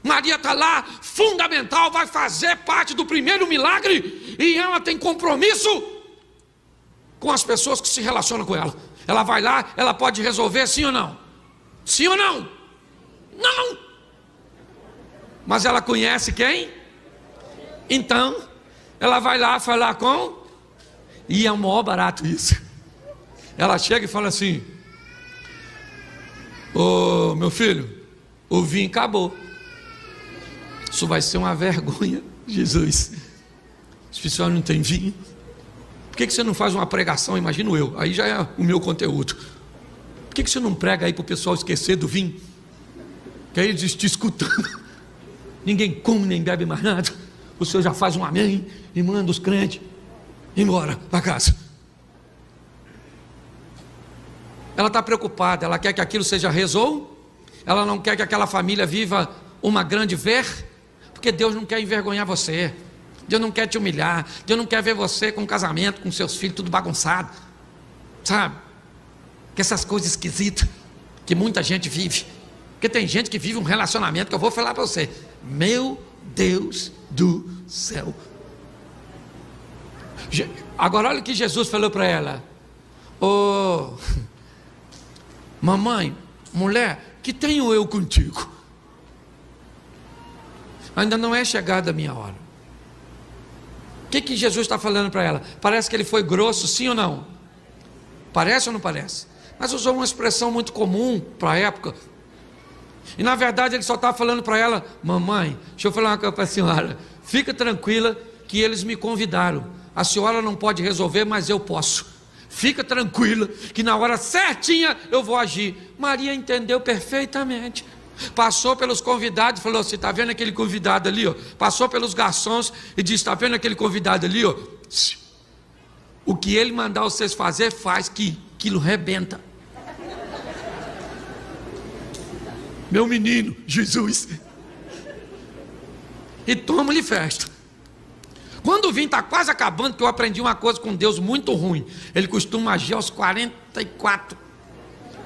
Maria está lá, fundamental, vai fazer parte do primeiro milagre, e ela tem compromisso com as pessoas que se relacionam com ela. Ela vai lá, ela pode resolver, sim ou não? Sim ou não? Não! Mas ela conhece quem? Então ela vai lá falar com... E é o maior barato isso. Ela chega e fala assim: ô meu filho, o vinho acabou. Isso vai ser uma vergonha, Jesus. Esse pessoal não tem vinho. Por que você não faz uma pregação? Imagino eu, aí já é o meu conteúdo. Por que você não prega aí para o pessoal esquecer do vinho? Que aí eles te escutando. Ninguém come nem bebe mais nada. O senhor já faz um amém e manda os crentes embora para casa. Ela está preocupada, ela quer que aquilo seja resolvido. Ela não quer que aquela família viva uma grande porque Deus não quer envergonhar você. Deus não quer te humilhar. Deus não quer ver você com um casamento, com seus filhos tudo bagunçado, sabe? Que essas coisas esquisitas que muita gente vive. Porque tem gente que vive um relacionamento que eu vou falar para você, meu Deus do céu. Agora olha o que Jesus falou para ela: ô mamãe, mulher, que tenho eu contigo? Ainda não é chegada a minha hora. O que Jesus está falando para ela? Parece que ele foi grosso, sim ou não? Parece ou não parece? Mas usou uma expressão muito comum para a época. E na verdade ele só está falando para ela: mamãe, deixa eu falar uma coisa para a senhora, fica tranquila que eles me convidaram. A senhora não pode resolver, mas eu posso. Fica tranquila que na hora certinha eu vou agir. Maria entendeu perfeitamente. Passou pelos convidados e falou assim: está vendo aquele convidado ali, ó? Passou pelos garçons e disse: está vendo aquele convidado ali, ó? O que ele mandar vocês fazer, faz, que aquilo rebenta. Meu menino, Jesus. E toma-lhe festa. Quando o vinho está quase acabando, que eu aprendi uma coisa com Deus muito ruim. Ele costuma agir aos 44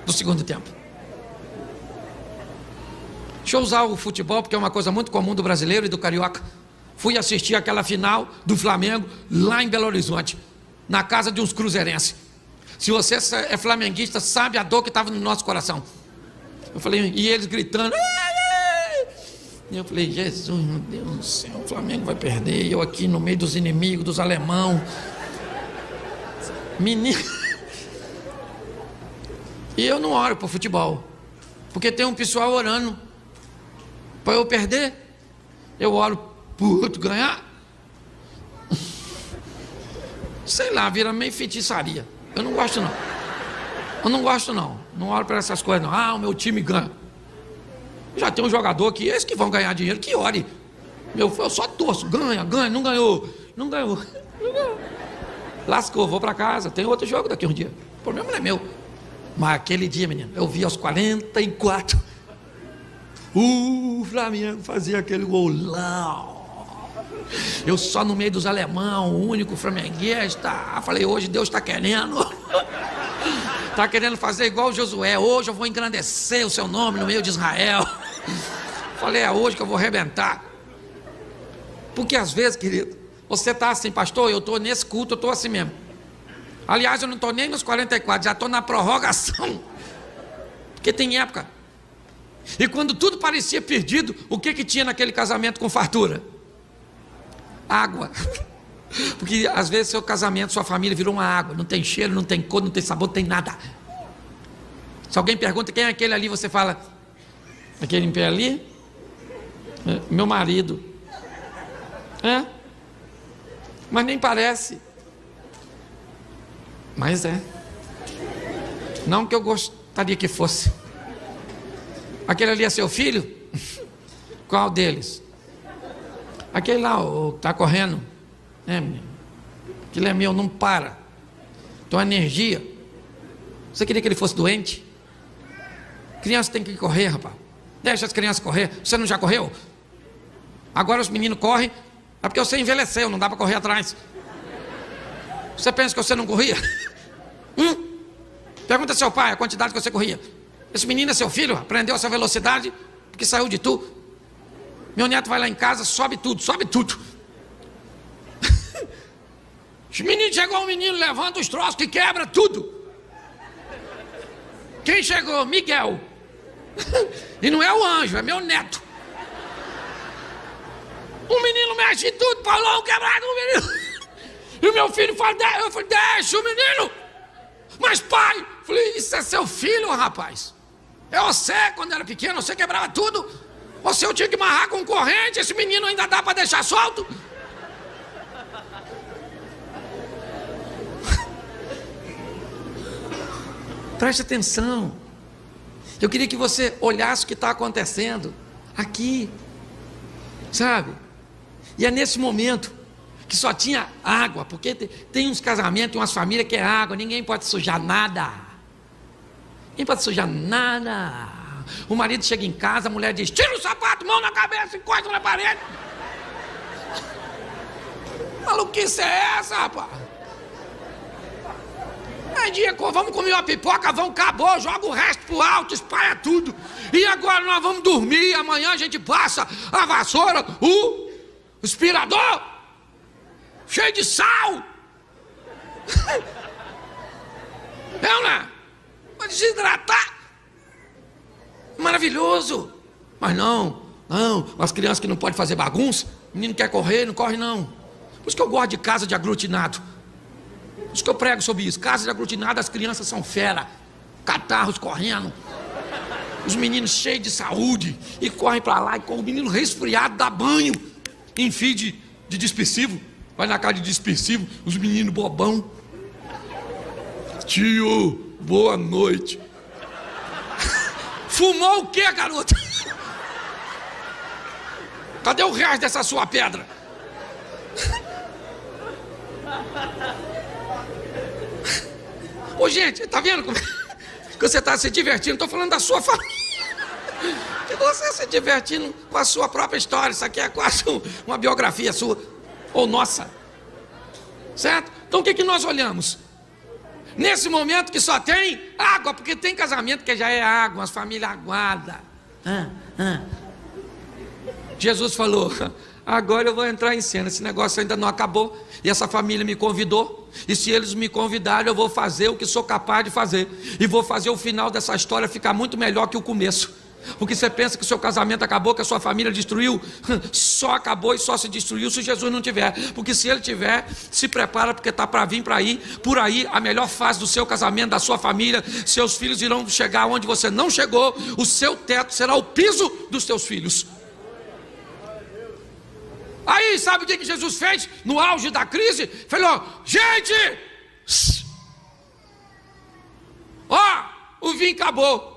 do segundo tempo. Deixa eu usar o futebol, porque é uma coisa muito comum do brasileiro e do carioca. Fui assistir aquela final do Flamengo lá em Belo Horizonte, na casa de uns cruzeirenses. Se você é flamenguista, sabe a dor que estava no nosso coração. Eu falei, e eles gritando. E eu falei, Jesus, meu Deus do céu, o Flamengo vai perder. E eu aqui no meio dos inimigos, dos alemão. Menino. E eu não oro por futebol, porque tem um pessoal orando para eu perder. Eu oro por outro ganhar. Sei lá, vira meio feitiçaria. Eu não gosto não. Eu não gosto não. Não oro para essas coisas não. Ah, o meu time ganha. Já tem um jogador que esses que vão ganhar dinheiro, que ore. Eu só torço, ganha, não ganhou. Não ganhou. Lascou, vou para casa. Tem outro jogo daqui a um dia. O problema não é meu. Mas aquele dia, menino, eu vi aos 44. O Flamengo fazia aquele golão. Eu só no meio dos alemão, o único flamenguista. Falei, hoje Deus está querendo. Está querendo fazer igual o Josué. Hoje eu vou engrandecer o seu nome no meio de Israel. Falei, é hoje que eu vou arrebentar. Porque às vezes, querido, você está assim, pastor, eu estou nesse culto, eu estou assim mesmo. Aliás, eu não estou nem nos 44, já estou na prorrogação. Porque tem época. E quando tudo parecia perdido, o que tinha naquele casamento com fartura? Água. Porque às vezes seu casamento, sua família virou uma água. Não tem cheiro, não tem cor, não tem sabor, não tem nada. Se alguém pergunta quem é aquele ali, você fala, aquele em pé ali? É, meu marido. É? Mas nem parece. Mas é. Não que eu gostaria que fosse. Aquele ali é seu filho? Qual deles? Aquele lá, o que está correndo. É, menino. Aquilo é meu, não para. Então, energia. Você queria que ele fosse doente? Criança tem que correr, rapaz. Deixa as crianças correr. Você não já correu? Agora os meninos correm. É porque você envelheceu, não dá para correr atrás. Você pensa que você não corria? Pergunta ao seu pai a quantidade que você corria. Esse menino é seu filho? Aprendeu essa velocidade porque saiu de tu. Meu neto vai lá em casa, sobe tudo. Os meninos, chegou um menino, levanta os troços que quebra tudo. Quem chegou? Miguel. E não é o anjo, é meu neto. O menino mexe em tudo, Paulão quebrado, o menino. E o meu filho fala, eu falei, deixa o menino. Mas pai, falei, isso é seu filho, rapaz. É você, quando era pequeno, você quebrava tudo. Você eu tinha que amarrar com corrente, esse menino ainda dá para deixar solto. Preste atenção. Eu queria que você olhasse o que está acontecendo aqui, sabe? E é nesse momento que só tinha água, porque tem uns casamentos e umas famílias que é água, ninguém pode sujar nada. Ninguém pode sujar nada. O marido chega em casa, a mulher diz, tira o sapato, mão na cabeça, encosta na parede. Maluquice é essa, rapaz? É dia, vamos comer uma pipoca, acabou, joga o resto pro alto, espalha tudo. E agora nós vamos dormir, amanhã a gente passa a vassoura, o aspirador, cheio de sal. É, né? Vai desidratar. Maravilhoso. Mas não, as crianças que não podem fazer bagunça, o menino quer correr, não corre não. Por isso que eu gosto de casa de aglutinado. Por isso que eu prego sobre isso. Casa de aglutinado, as crianças são fera. Catarros correndo. Os meninos cheios de saúde. E correm para lá, e com o menino resfriado, dá banho. Em fio de dispersivo. Vai na casa de dispersivo, os meninos bobão. Tio, boa noite. Fumou o quê, garoto? Cadê o resto dessa sua pedra? Ô, gente, tá vendo como que você está se divertindo? Estou falando da sua família. De você se divertindo com a sua própria história. Isso aqui é quase uma biografia sua. Ou nossa. certo? Então o que nós olhamos? Nesse momento que só tem água, porque tem casamento que já é água, as famílias aguardam. Jesus falou: agora eu vou entrar em cena, esse negócio ainda não acabou, e essa família me convidou, e se eles me convidarem eu vou fazer o que sou capaz de fazer, e vou fazer o final dessa história ficar muito melhor que o começo. Porque você pensa que o seu casamento acabou, que a sua família destruiu, só acabou e só se destruiu se Jesus não tiver. Porque se ele tiver, se prepara, porque está para vir por aí a melhor fase do seu casamento, da sua família. Seus filhos irão chegar onde você não chegou, o seu teto será o piso dos seus filhos. Aí sabe o que Jesus fez no auge da crise? Falou: gente, ó, o vinho acabou.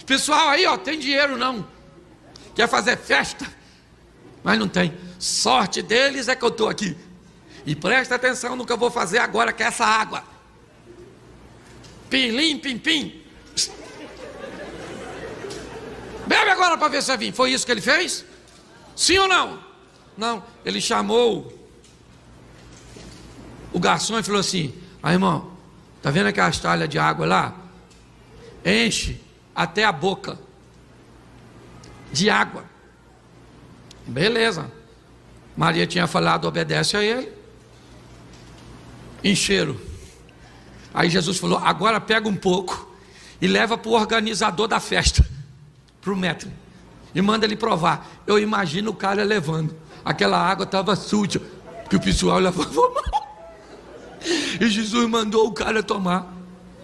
Pessoal aí, ó, tem dinheiro não, quer fazer festa, mas não tem. Sorte deles é que eu estou aqui. E presta atenção no que eu vou fazer agora, que é essa água. Pim, pim, pim. Bebe agora para ver se é vinho. Foi isso que ele fez? Sim ou não? Não, ele chamou o garçom e falou assim: irmão, tá vendo aquelas talhas de água lá? Enche até a boca de água. Beleza. Maria tinha falado: obedece a ele. Encheram. Aí Jesus falou: agora pega um pouco e leva para o organizador da festa, para o maître, e manda ele provar. Eu imagino o cara levando. Aquela água estava suja, que o pessoal lavava a mão, e Jesus mandou o cara tomar.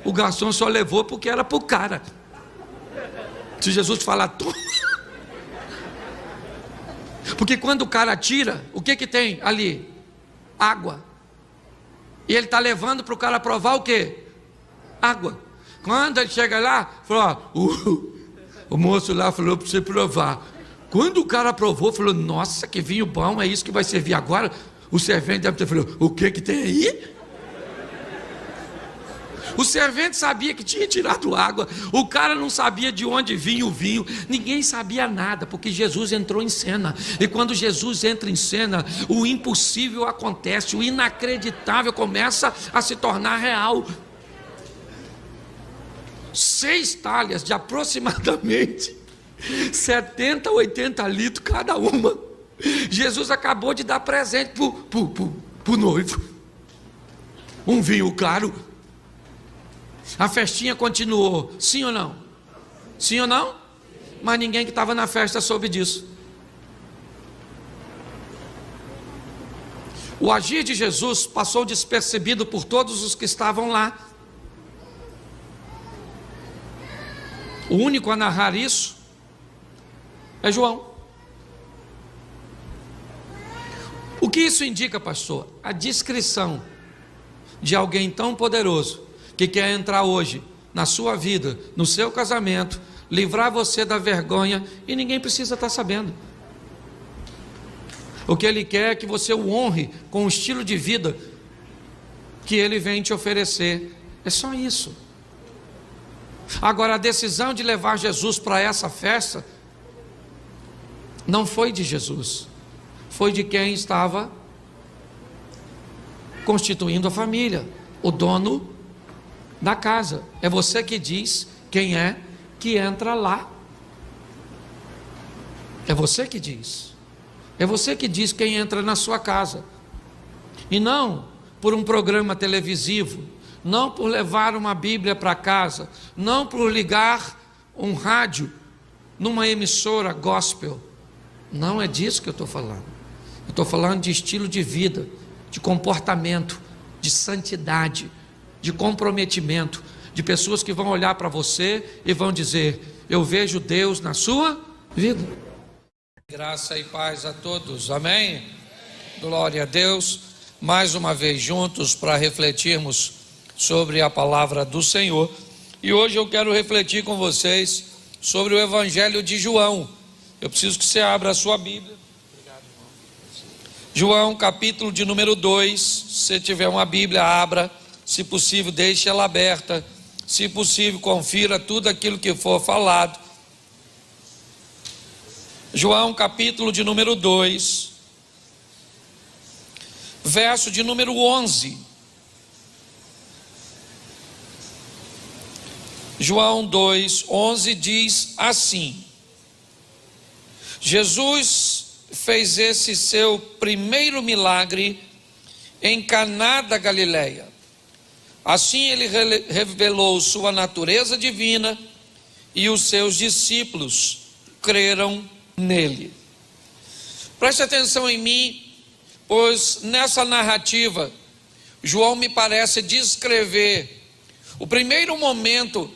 O garçom só levou porque era para o cara. Se Jesus falar, toma. Porque quando o cara tira, o que tem ali? Água. E ele está levando para o cara provar o quê? Água. Quando ele chega lá, falou: o moço lá falou para você provar. Quando o cara provou, falou: nossa, que vinho bom, é isso que vai servir agora? O servente deve ter falado: o que tem aí? O servente sabia que tinha tirado água, o cara não sabia de onde vinha o vinho, ninguém sabia nada, porque Jesus entrou em cena. E quando Jesus entra em cena, o impossível acontece, o inacreditável começa a se tornar real. 6 talhas de aproximadamente 70, 80 litros cada uma. Jesus acabou de dar presente para o noivo, um vinho caro. A festinha continuou, sim ou não? Sim ou não? Mas ninguém que estava na festa soube disso. O agir de Jesus passou despercebido por todos os que estavam lá. O único a narrar isso é João. O que isso indica, pastor? A descrição de alguém tão poderoso que quer entrar hoje na sua vida, no seu casamento, livrar você da vergonha, e ninguém precisa estar sabendo. O que ele quer é que você o honre com o estilo de vida que ele vem te oferecer. É só isso. Agora, a decisão de levar Jesus para essa festa não foi de Jesus, foi de quem estava constituindo a família, o dono da casa. É você que diz quem é que entra lá. É você que diz. É você que diz quem entra na sua casa. E não por um programa televisivo, não por levar uma Bíblia para casa, não por ligar um rádio numa emissora gospel. Não é disso que eu estou falando. Eu estou falando de estilo de vida, de comportamento, de santidade, de comprometimento, de pessoas que vão olhar para você e vão dizer: eu vejo Deus na sua vida. Graça e paz a todos, amém? Glória a Deus, mais uma vez juntos para refletirmos sobre a palavra do Senhor. E hoje eu quero refletir com vocês sobre o Evangelho de João. Eu preciso que você abra a sua Bíblia. João, capítulo de número 2, se você tiver uma Bíblia, abra. Se possível, deixe ela aberta. Se possível, confira tudo aquilo que for falado. João, capítulo de número 2, verso de número 11. João 2:11 diz assim: Jesus fez esse seu primeiro milagre em Caná da Galileia. Assim ele revelou sua natureza divina e os seus discípulos creram nele. Preste atenção em mim, pois nessa narrativa João me parece descrever o primeiro momento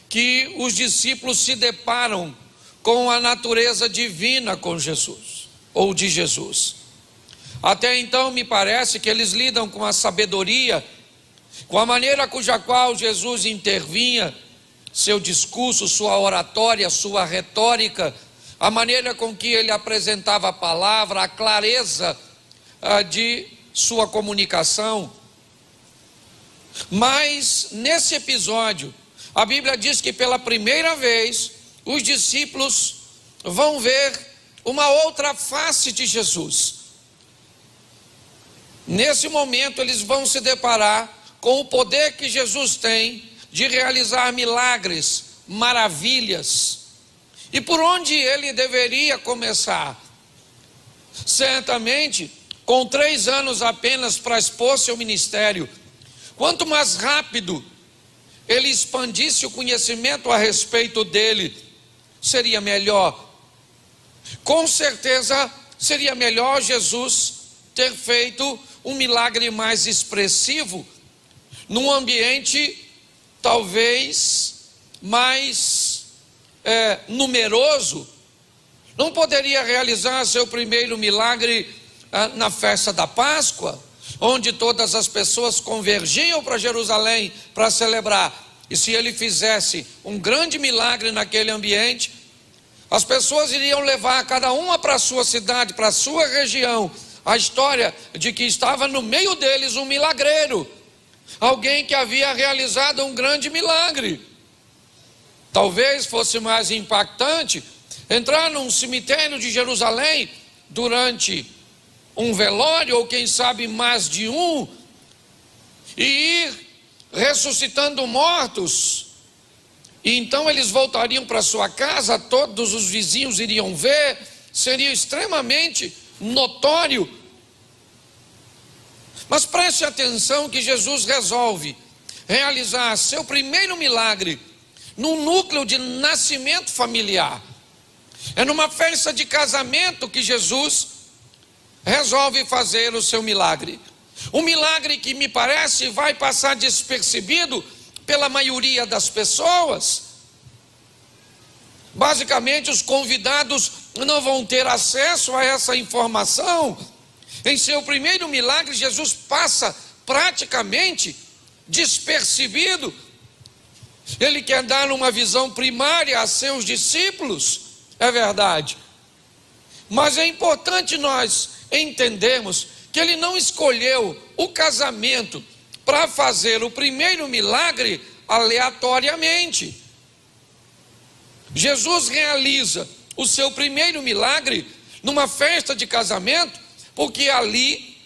que os discípulos se deparam com a natureza divina com Jesus, ou de Jesus. Até então me parece que eles lidam com a sabedoria, com a maneira cuja qual Jesus intervinha, seu discurso, sua oratória, sua retórica, a maneira com que ele apresentava a palavra, a clareza de sua comunicação. Mas nesse episódio, a Bíblia diz que pela primeira vez os discípulos vão ver uma outra face de Jesus. Nesse momento eles vão se deparar com o poder que Jesus tem de realizar milagres, maravilhas. E por onde ele deveria começar? Certamente, com 3 anos apenas para expor seu ministério, quanto mais rápido ele expandisse o conhecimento a respeito dele, seria melhor. Com certeza seria melhor Jesus ter feito um milagre mais expressivo, num ambiente talvez mais numeroso. Não poderia realizar seu primeiro milagre na festa da Páscoa, onde todas as pessoas convergiam para Jerusalém para celebrar. E se ele fizesse um grande milagre naquele ambiente, as pessoas iriam levar cada uma para a sua cidade, para a sua região, a história de que estava no meio deles um milagreiro, alguém que havia realizado um grande milagre. Talvez fosse mais impactante entrar num cemitério de Jerusalém durante um velório, ou quem sabe mais de um, e ir ressuscitando mortos. E então eles voltariam para sua casa, todos os vizinhos iriam ver, seria extremamente notório. Mas preste atenção que Jesus resolve realizar seu primeiro milagre num núcleo de nascimento familiar. É numa festa de casamento que Jesus resolve fazer o seu milagre. Um milagre que me parece vai passar despercebido pela maioria das pessoas. Basicamente, os convidados não vão ter acesso a essa informação. Em seu primeiro milagre, Jesus passa praticamente despercebido. Ele quer dar uma visão primária a seus discípulos, é verdade. Mas é importante nós entendermos que ele não escolheu o casamento para fazer o primeiro milagre aleatoriamente. Jesus realiza o seu primeiro milagre numa festa de casamento, porque é ali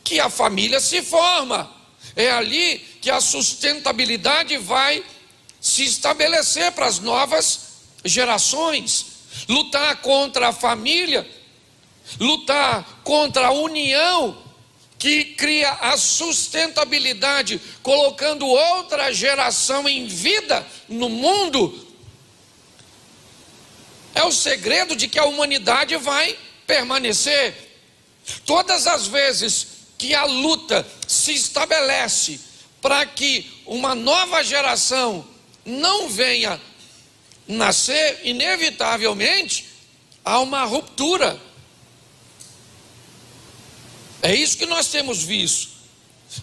que a família se forma, é ali que a sustentabilidade vai se estabelecer para as novas gerações. Lutar contra a família, lutar contra a união que cria a sustentabilidade, colocando outra geração em vida no mundo, é o segredo de que a humanidade vai permanecer. Todas as vezes que a luta se estabelece para que uma nova geração não venha nascer, inevitavelmente há uma ruptura. É isso que nós temos visto.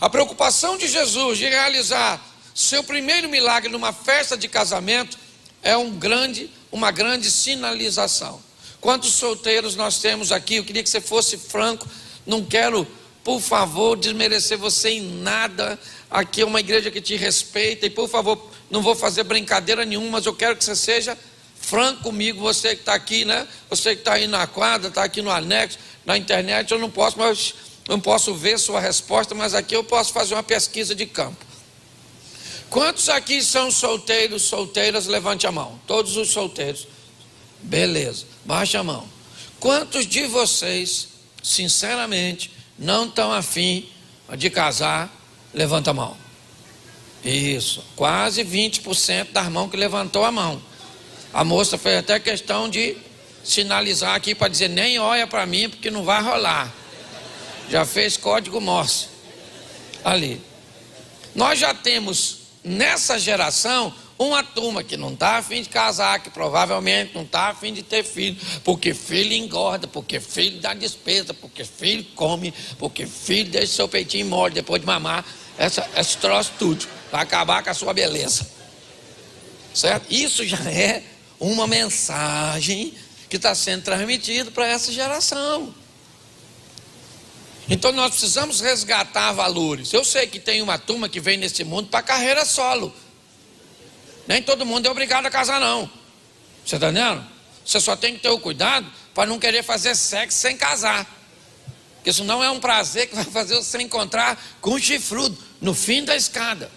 A preocupação de Jesus de realizar seu primeiro milagre numa festa de casamento é uma grande sinalização. Quantos solteiros nós temos aqui? Eu queria que você fosse franco. Não quero, por favor, desmerecer você em nada. Aqui é uma igreja que te respeita. E por favor, não vou fazer brincadeira nenhuma, mas eu quero que você seja franco comigo. Você que está aqui, né? Você que está aí na quadra, está aqui no anexo, na internet, eu não posso, mas Não posso ver sua resposta, mas aqui eu posso fazer uma pesquisa de campo. Quantos aqui são solteiros, solteiras? Levante a mão. Todos os solteiros. Beleza, baixa a mão. Quantos de vocês, sinceramente, não estão afim de casar? Levanta a mão. Isso, quase 20% das mãos que levantou a mão. A moça fez até questão de sinalizar aqui para dizer: nem olha para mim porque não vai rolar. Já fez código Morse ali. Nós já temos nessa geração uma turma que não está a fim de casar, que provavelmente não está a fim de ter filho, porque filho engorda, porque filho dá despesa, porque filho come, porque filho deixa seu peitinho mole depois de mamar. Esse troço tudo vai acabar com a sua beleza, certo? Isso já é uma mensagem que está sendo transmitida para essa geração. Então nós precisamos resgatar valores. Eu sei que tem uma turma que vem nesse mundo para carreira solo. Nem todo mundo é obrigado a casar, não. Você está entendendo? Você só tem que ter o cuidado para não querer fazer sexo sem casar. Porque isso não é um prazer que vai fazer você encontrar com um chifrudo no fim da escada.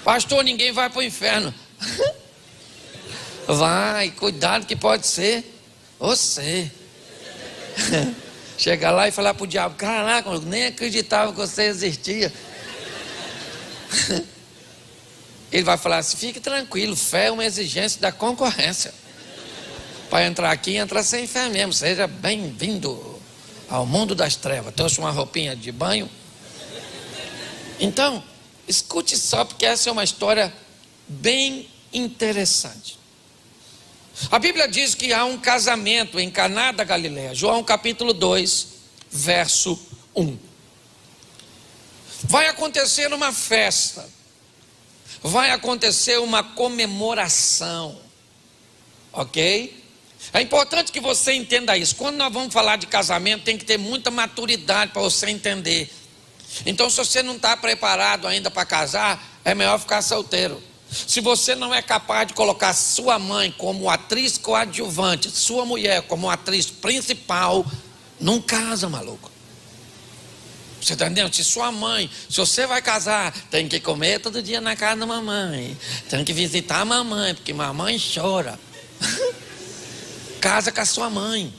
Pastor, ninguém vai para o inferno. Vai, cuidado que pode ser você. Chegar lá e falar para o diabo: caraca, eu nem acreditava que você existia. Ele vai falar assim: fique tranquilo, fé é uma exigência da concorrência. Para entrar aqui, entra sem fé mesmo. Seja bem-vindo ao mundo das trevas. Trouxe uma roupinha de banho. Então, escute só, porque essa é uma história bem interessante. A Bíblia diz que há um casamento em Caná da Galileia. João capítulo 2, verso 1. Vai acontecer uma festa. Vai acontecer uma comemoração. Ok? É importante que você entenda isso. Quando nós vamos falar de casamento, tem que ter muita maturidade para você entender. Então, se você não está preparado ainda para casar, é melhor ficar solteiro. Se você não é capaz de colocar sua mãe como atriz coadjuvante, sua mulher como atriz principal, não casa, maluco. Você está entendendo? Se sua mãe, se você vai casar, tem que comer todo dia na casa da mamãe, tem que visitar a mamãe, porque mamãe chora. Casa com a sua mãe.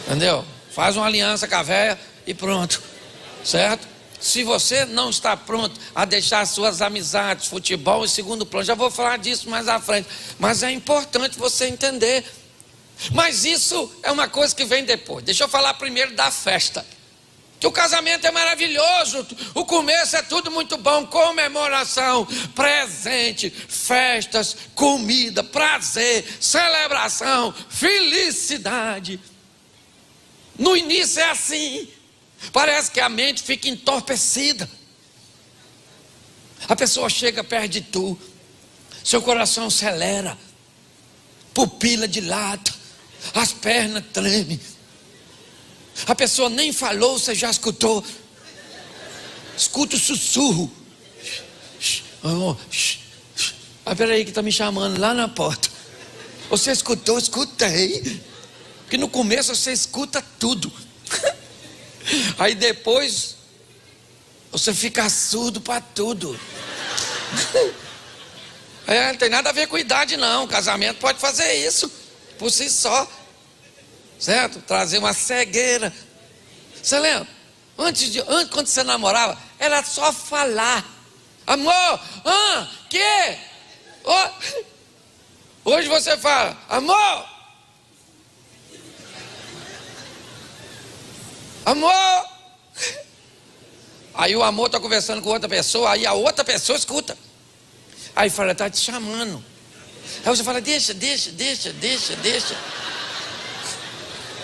Entendeu? Faz uma aliança com a véia e pronto. Certo? Se você não está pronto a deixar suas amizades, futebol em segundo plano, já vou falar disso mais à frente, mas é importante você entender. Mas isso é uma coisa que vem depois. Deixa eu falar primeiro da festa. Que o casamento é maravilhoso, o começo é tudo muito bom, comemoração, presente, festas, comida, prazer, celebração, felicidade. No início é assim. Parece que a mente fica entorpecida. A pessoa chega perto de tu, seu coração acelera, pupila dilata, as pernas tremem. A pessoa nem falou, você já escutou. Escuta o sussurro. Peraí que está me chamando lá na porta. Você escutou? Escutei. Porque no começo você escuta tudo. Aí depois você fica surdo para tudo. Não tem nada a ver com idade não. O casamento pode fazer isso por si só, certo? Trazer uma cegueira. Você lembra? Antes quando você namorava, era só falar: amor, que? Hoje você fala: amor, amor. Aí o amor está conversando com outra pessoa, aí a outra pessoa escuta. Aí fala: está te chamando. Aí você fala: deixa.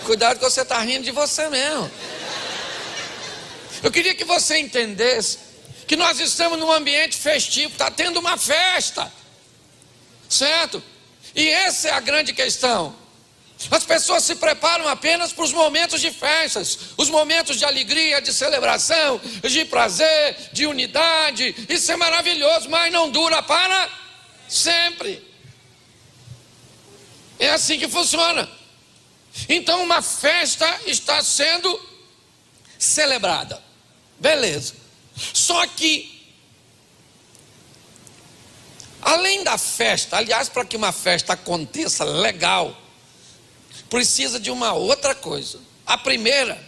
Cuidado que você está rindo de você mesmo. Eu queria que você entendesse que nós estamos num ambiente festivo, está tendo uma festa, certo? E essa é a grande questão. As pessoas se preparam apenas para os momentos de festas, os momentos de alegria, de celebração, de prazer, de unidade. Isso é maravilhoso, mas não dura para sempre. É assim que funciona. Então uma festa está sendo celebrada. Beleza. Só que, além da festa, aliás, para que uma festa aconteça legal, precisa de uma outra coisa. A primeira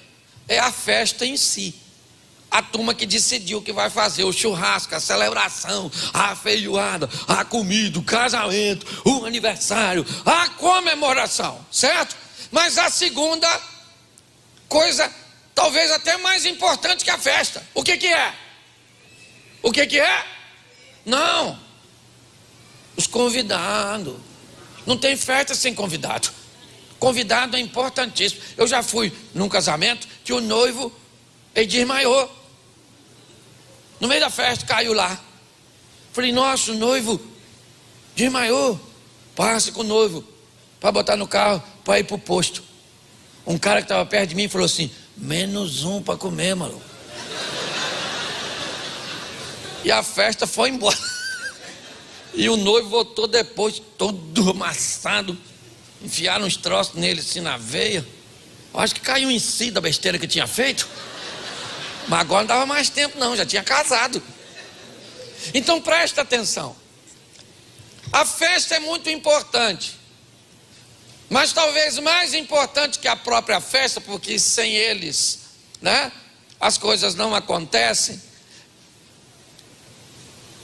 é a festa em si. A turma que decidiu que vai fazer o churrasco, a celebração, a feijoada, a comida, o casamento, o aniversário, a comemoração, certo? Mas a segunda coisa, talvez até mais importante que a festa, o que que é? O que que é? Não, os convidados. Não tem festa sem convidado. Convidado é importantíssimo. Eu já fui num casamento que o noivo, ele desmaiou no meio da festa, caiu lá. Falei, nossa, o noivo desmaiou. Passe com o noivo para botar no carro, para ir para o posto. Um cara que estava perto de mim falou assim, -1 para comer, maluco. E a festa foi embora. E o noivo voltou depois, todo amassado. Enfiaram uns troços nele assim na veia. Eu acho que caiu em si da besteira que tinha feito. Mas agora não dava mais tempo não, já tinha casado. Então presta atenção. A festa é muito importante. Mas talvez mais importante que a própria festa, porque sem eles, né, as coisas não acontecem,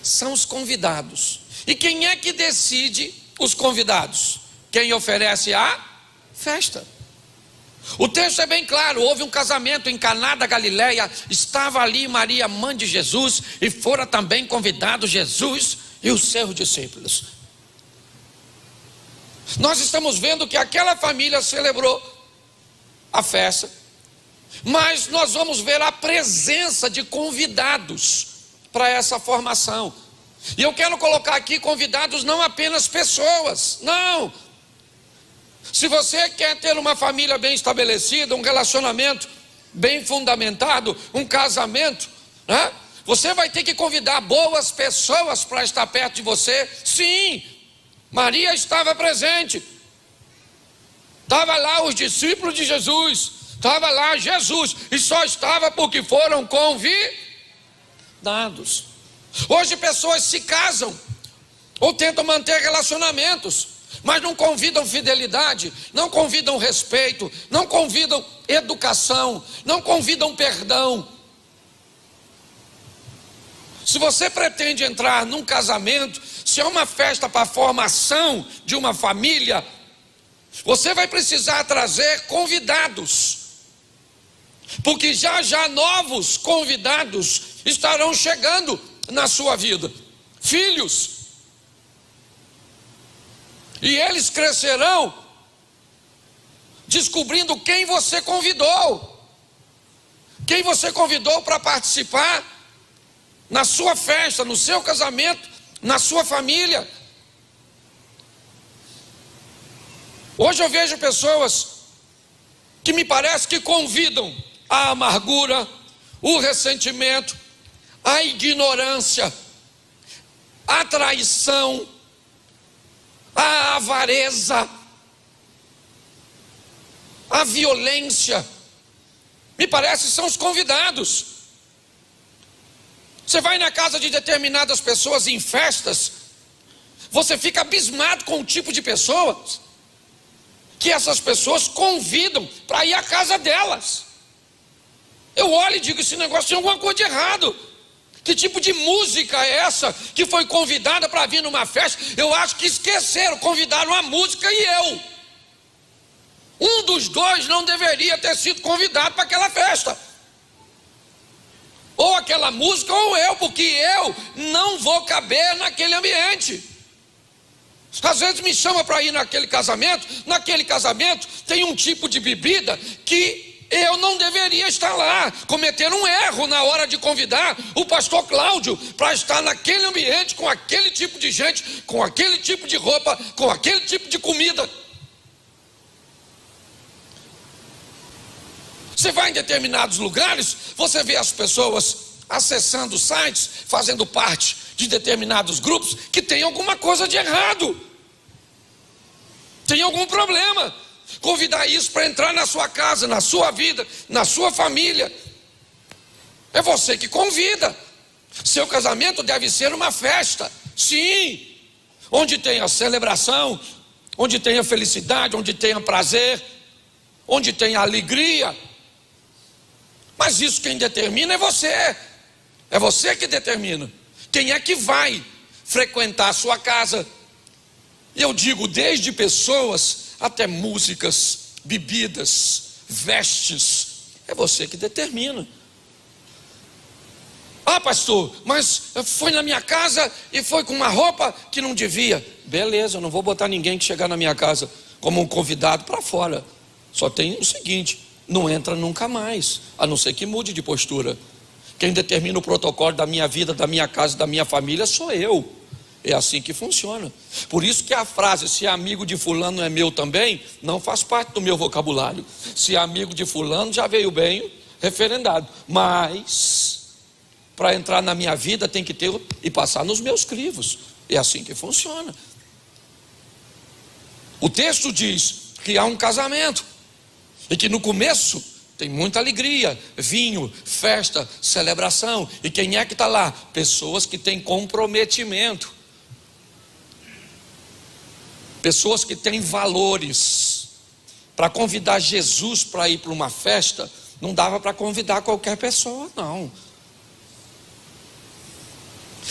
são os convidados. E quem é que decide os convidados? Quem oferece a festa. O texto é bem claro, houve um casamento em Caná da Galileia, estava ali Maria, mãe de Jesus, e fora também convidado Jesus e os seus discípulos. Nós estamos vendo que aquela família celebrou a festa, mas nós vamos ver a presença de convidados para essa formação. E eu quero colocar aqui convidados não apenas pessoas, não. Se você quer ter uma família bem estabelecida, um relacionamento bem fundamentado, um casamento, né? Você vai ter que convidar boas pessoas para estar perto de você. Sim, Maria estava presente. Estava lá os discípulos de Jesus, estava lá Jesus, e só estava porque foram convidados. Hoje pessoas se casam ou tentam manter relacionamentos, mas não convidam fidelidade, não convidam respeito, não convidam educação, não convidam perdão. Se você pretende entrar num casamento, se é uma festa para a formação de uma família, você vai precisar trazer convidados, porque já já novos convidados estarão chegando na sua vida, filhos. E eles crescerão descobrindo quem você convidou. Quem você convidou para participar na sua festa, no seu casamento, na sua família. Hoje eu vejo pessoas que me parece que convidam a amargura, o ressentimento, a ignorância, a traição, a avareza, a violência. Me parece que são os convidados. Você vai na casa de determinadas pessoas em festas, você fica abismado com o tipo de pessoas que essas pessoas convidam para ir à casa delas. Eu olho e digo, esse negócio tem alguma coisa de errado. Que tipo de música é essa que foi convidada para vir numa festa? Eu acho que esqueceram, convidaram a música e eu. Um dos dois não deveria ter sido convidado para aquela festa. Ou aquela música ou eu, porque eu não vou caber naquele ambiente. Às vezes me chama para ir naquele casamento tem um tipo de bebida que eu não deveria estar lá. Cometer um erro na hora de convidar o pastor Cláudio para estar naquele ambiente, com aquele tipo de gente, com aquele tipo de roupa, com aquele tipo de comida. Você vai em determinados lugares, você vê as pessoas acessando sites, fazendo parte de determinados grupos que tem alguma coisa de errado, tem algum problema. convidar isso para entrar na sua casa, na sua vida, na sua família. É você que convida. Seu casamento deve ser uma festa, sim, onde tenha celebração, onde tenha felicidade, onde tenha prazer, onde tenha alegria. Mas isso quem determina é você. É você que determina quem é que vai frequentar a sua casa. E eu digo desde pessoas até músicas, bebidas, vestes. É você que determina. Ah, pastor, mas foi na minha casa e foi com uma roupa que não devia. Beleza, eu não vou botar ninguém que chegar na minha casa como um convidado para fora. Só tem o seguinte: não entra nunca mais, a não ser que mude de postura. Quem determina o protocolo da minha vida, da minha casa, da minha família sou eu. É assim que funciona. Por isso que a frase, se é amigo de fulano é meu também, não faz parte do meu vocabulário. Se é amigo de fulano, já veio bem referendado. Mas para entrar na minha vida tem que ter e passar nos meus crivos. É assim que funciona. O texto diz que há um casamento e que no começo tem muita alegria, vinho, festa, celebração. E quem é que está lá? Pessoas que têm comprometimento, pessoas que têm valores. Para convidar Jesus para ir para uma festa, não dava para convidar qualquer pessoa, não.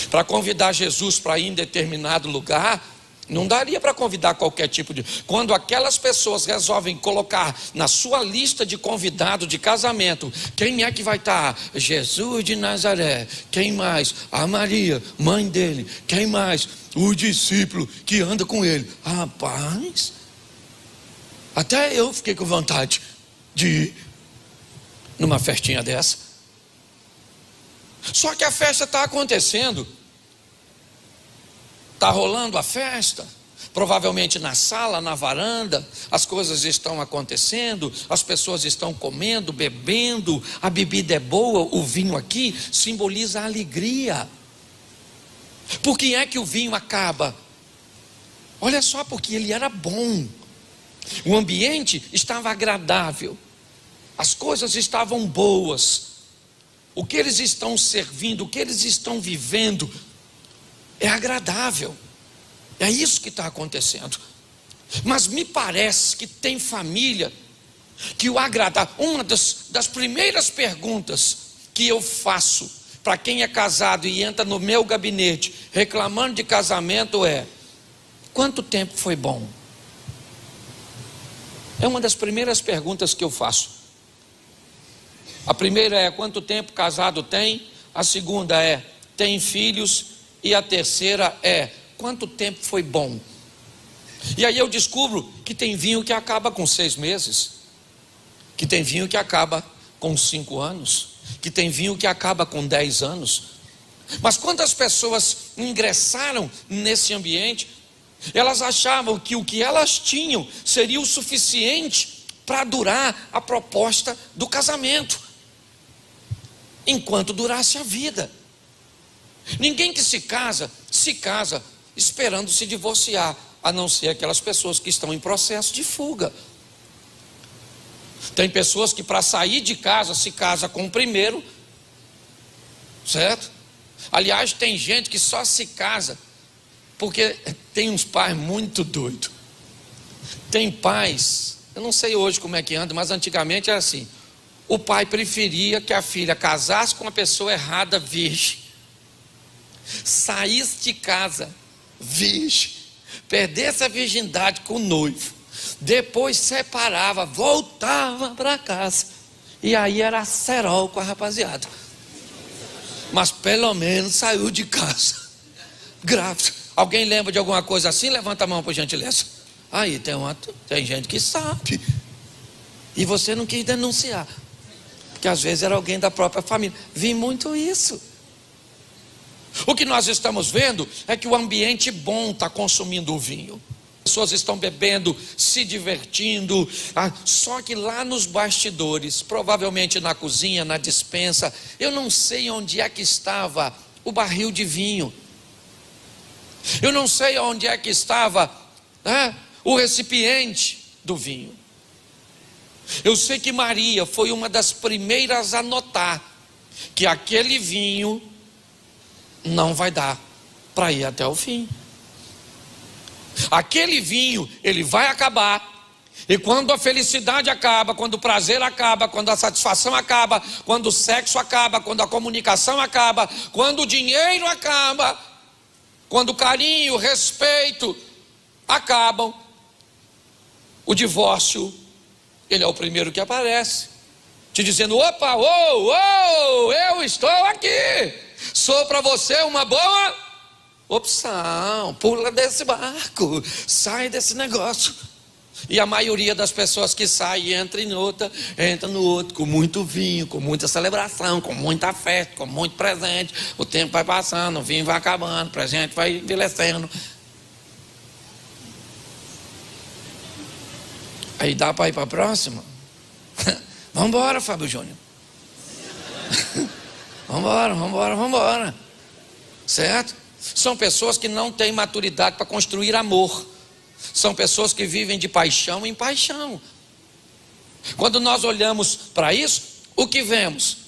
Para convidar Jesus para ir em determinado lugar, não daria para convidar qualquer tipo de... Quando aquelas pessoas resolvem colocar na sua lista de convidado de casamento, quem é que vai estar? Jesus de Nazaré. Quem mais? A Maria, mãe dele. Quem mais? O discípulo que anda com ele. Rapaz, até eu fiquei com vontade de ir numa festinha dessa. Só que a festa está acontecendo, está rolando a festa, provavelmente na sala, na varanda, as coisas estão acontecendo, as pessoas estão comendo, bebendo, a bebida é boa, o vinho aqui simboliza a alegria. Por que é que o vinho acaba? Olha só, porque ele era bom, o ambiente estava agradável, as coisas estavam boas. O que eles estão servindo, o que eles estão vivendo é agradável. É isso que está acontecendo. Mas me parece que tem família que o agradável... Uma das primeiras perguntas que eu faço para quem é casado e entra no meu gabinete reclamando de casamento é: quanto tempo foi bom? É uma das primeiras perguntas que eu faço. A primeira é: quanto tempo casado tem? A segunda é: tem filhos? E a terceira é: quanto tempo foi bom? E aí eu descubro que tem vinho que acaba com 6 meses, que tem vinho que acaba com 5 anos, que tem vinho que acaba com 10 anos. Mas quando as pessoas ingressaram nesse ambiente, elas achavam que o que elas tinham seria o suficiente para durar a proposta do casamento, enquanto durasse a vida. Ninguém que se casa esperando se divorciar, a não ser aquelas pessoas que estão em processo de fuga. Tem pessoas que para sair de casa se casa com o primeiro, certo? Aliás, tem gente que só se casa porque tem uns pais muito doidos. Tem pais, eu não sei hoje como é que anda, mas antigamente era assim: o pai preferia que a filha casasse com uma pessoa errada, virgem, saísse de casa virgem, perdesse a virgindade com o noivo, depois separava, voltava para casa, e aí era cerol com a rapaziada, mas pelo menos saiu de casa grávida. Alguém lembra de alguma coisa assim? Levanta a mão por gentileza. Aí tem gente que sabe, e você não quis denunciar, porque às vezes era alguém da própria família. Vi muito isso. O que nós estamos vendo é que o ambiente bom está consumindo o vinho. As pessoas estão bebendo, se divertindo, só que lá nos bastidores, provavelmente na cozinha, na despensa, eu não sei onde é que estava o barril de vinho. Eu não sei onde é que estava o recipiente do vinho. Eu sei que Maria foi uma das primeiras a notar que aquele vinho não vai dar para ir até o fim. Aquele vinho, ele vai acabar. E quando a felicidade acaba, quando o prazer acaba, quando a satisfação acaba, quando o sexo acaba, quando a comunicação acaba, quando o dinheiro acaba, quando o carinho, o respeito acabam, o divórcio, ele é o primeiro que aparece, te dizendo: opa, eu estou aqui, sou para você uma boa opção, pula desse barco, sai desse negócio. E a maioria das pessoas que saem entra no outro, com muito vinho, com muita celebração, com muita festa, com muito presente. O tempo vai passando, o vinho vai acabando, o presente vai envelhecendo. Aí dá para ir para a próxima? Vamos embora, Fábio Júnior. Vamos embora. Certo? São pessoas que não têm maturidade para construir amor. São pessoas que vivem de paixão em paixão. Quando nós olhamos para isso, o que vemos?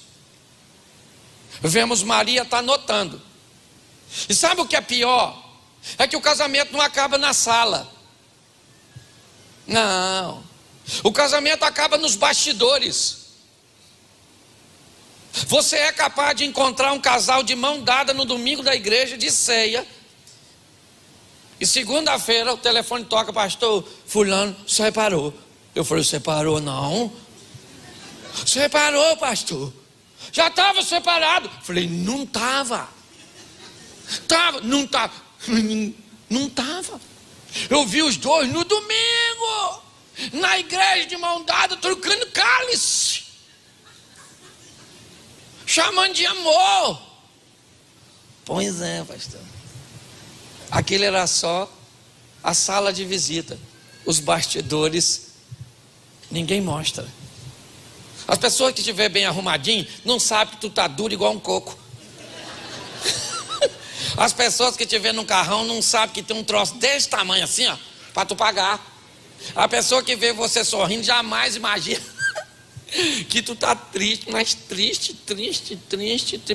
Vemos Maria está notando. E sabe o que é pior? É que o casamento não acaba na sala. Não. O casamento acaba nos bastidores. Você é capaz de encontrar um casal de mão dada no domingo da igreja de ceia. E segunda-feira o telefone toca: pastor, fulano separou. Eu falei: separou não? Separou, pastor. Já estava separado. Falei: não estava. Não estava. Eu vi os dois no domingo, na igreja de mão dada, trocando cálice, chamando de amor. Pois é, pastor. Aquele era só a sala de visita. Os bastidores ninguém mostra. As pessoas que estiver bem arrumadinho não sabem que tu tá duro igual um coco. As pessoas que estiver no carrão não sabem que tem um troço desse tamanho assim, ó, para tu pagar. A pessoa que vê você sorrindo jamais imagina que tu tá triste, mas triste,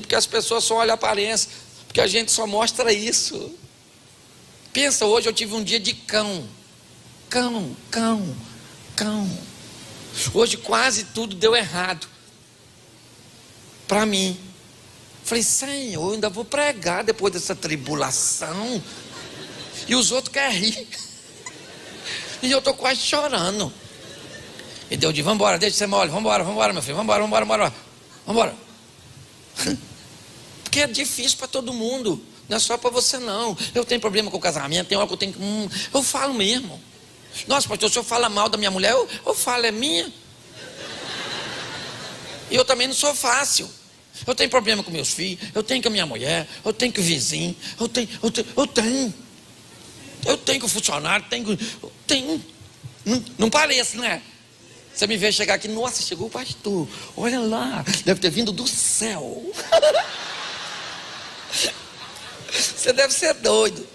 porque as pessoas só olham a aparência, porque a gente só mostra isso. Pensa, hoje eu tive um dia de cão. Hoje quase tudo deu errado para mim. Falei: Senhor, eu ainda vou pregar depois dessa tribulação. E os outros querem rir. E eu estou quase chorando. E Deus disse: vamos embora, deixa de ser mole, vamos embora, meu filho, vamos embora. Porque é difícil para todo mundo. Não é só para você não. Eu tenho problema com o casamento, tem hora que eu tenho que... eu falo mesmo. Nossa, pastor, o senhor fala mal da minha mulher? Eu falo, é minha. E eu também não sou fácil. Eu tenho problema com meus filhos, eu tenho com a minha mulher, eu tenho com o vizinho, eu tenho com o funcionário, tenho. Não parece, né? Você me vê chegar aqui: nossa, chegou o pastor, olha lá, deve ter vindo do céu. Você deve ser doido.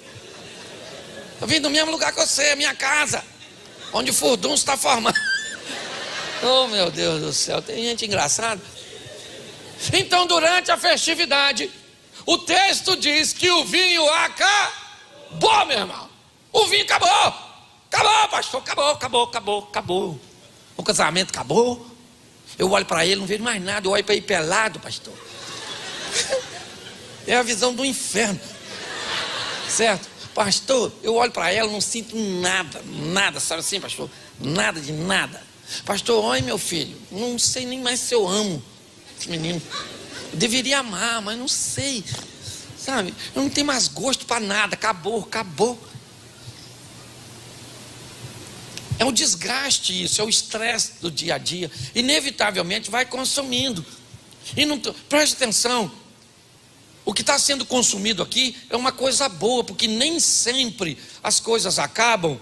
Eu vim do mesmo lugar que você, a minha casa, onde o furdunço está formando. Oh, meu Deus do céu, tem gente engraçada. Então, durante a festividade, o texto diz que o vinho acabou, meu irmão. O vinho acabou. Acabou, pastor, acabou. O casamento acabou. Eu olho para ele, não vejo mais nada. Eu olho para ele pelado, pastor. É a visão do inferno. Certo? Pastor, eu olho para ela, não sinto nada, sabe assim, pastor? Nada de nada. Pastor, olha, meu filho, não sei nem mais se eu amo esse menino. Eu deveria amar, mas não sei, sabe? Eu não tenho mais gosto para nada, acabou. É um desgaste isso, é o estresse do dia a dia. Inevitavelmente vai consumindo. E não, preste atenção. O que está sendo consumido aqui é uma coisa boa, porque nem sempre as coisas acabam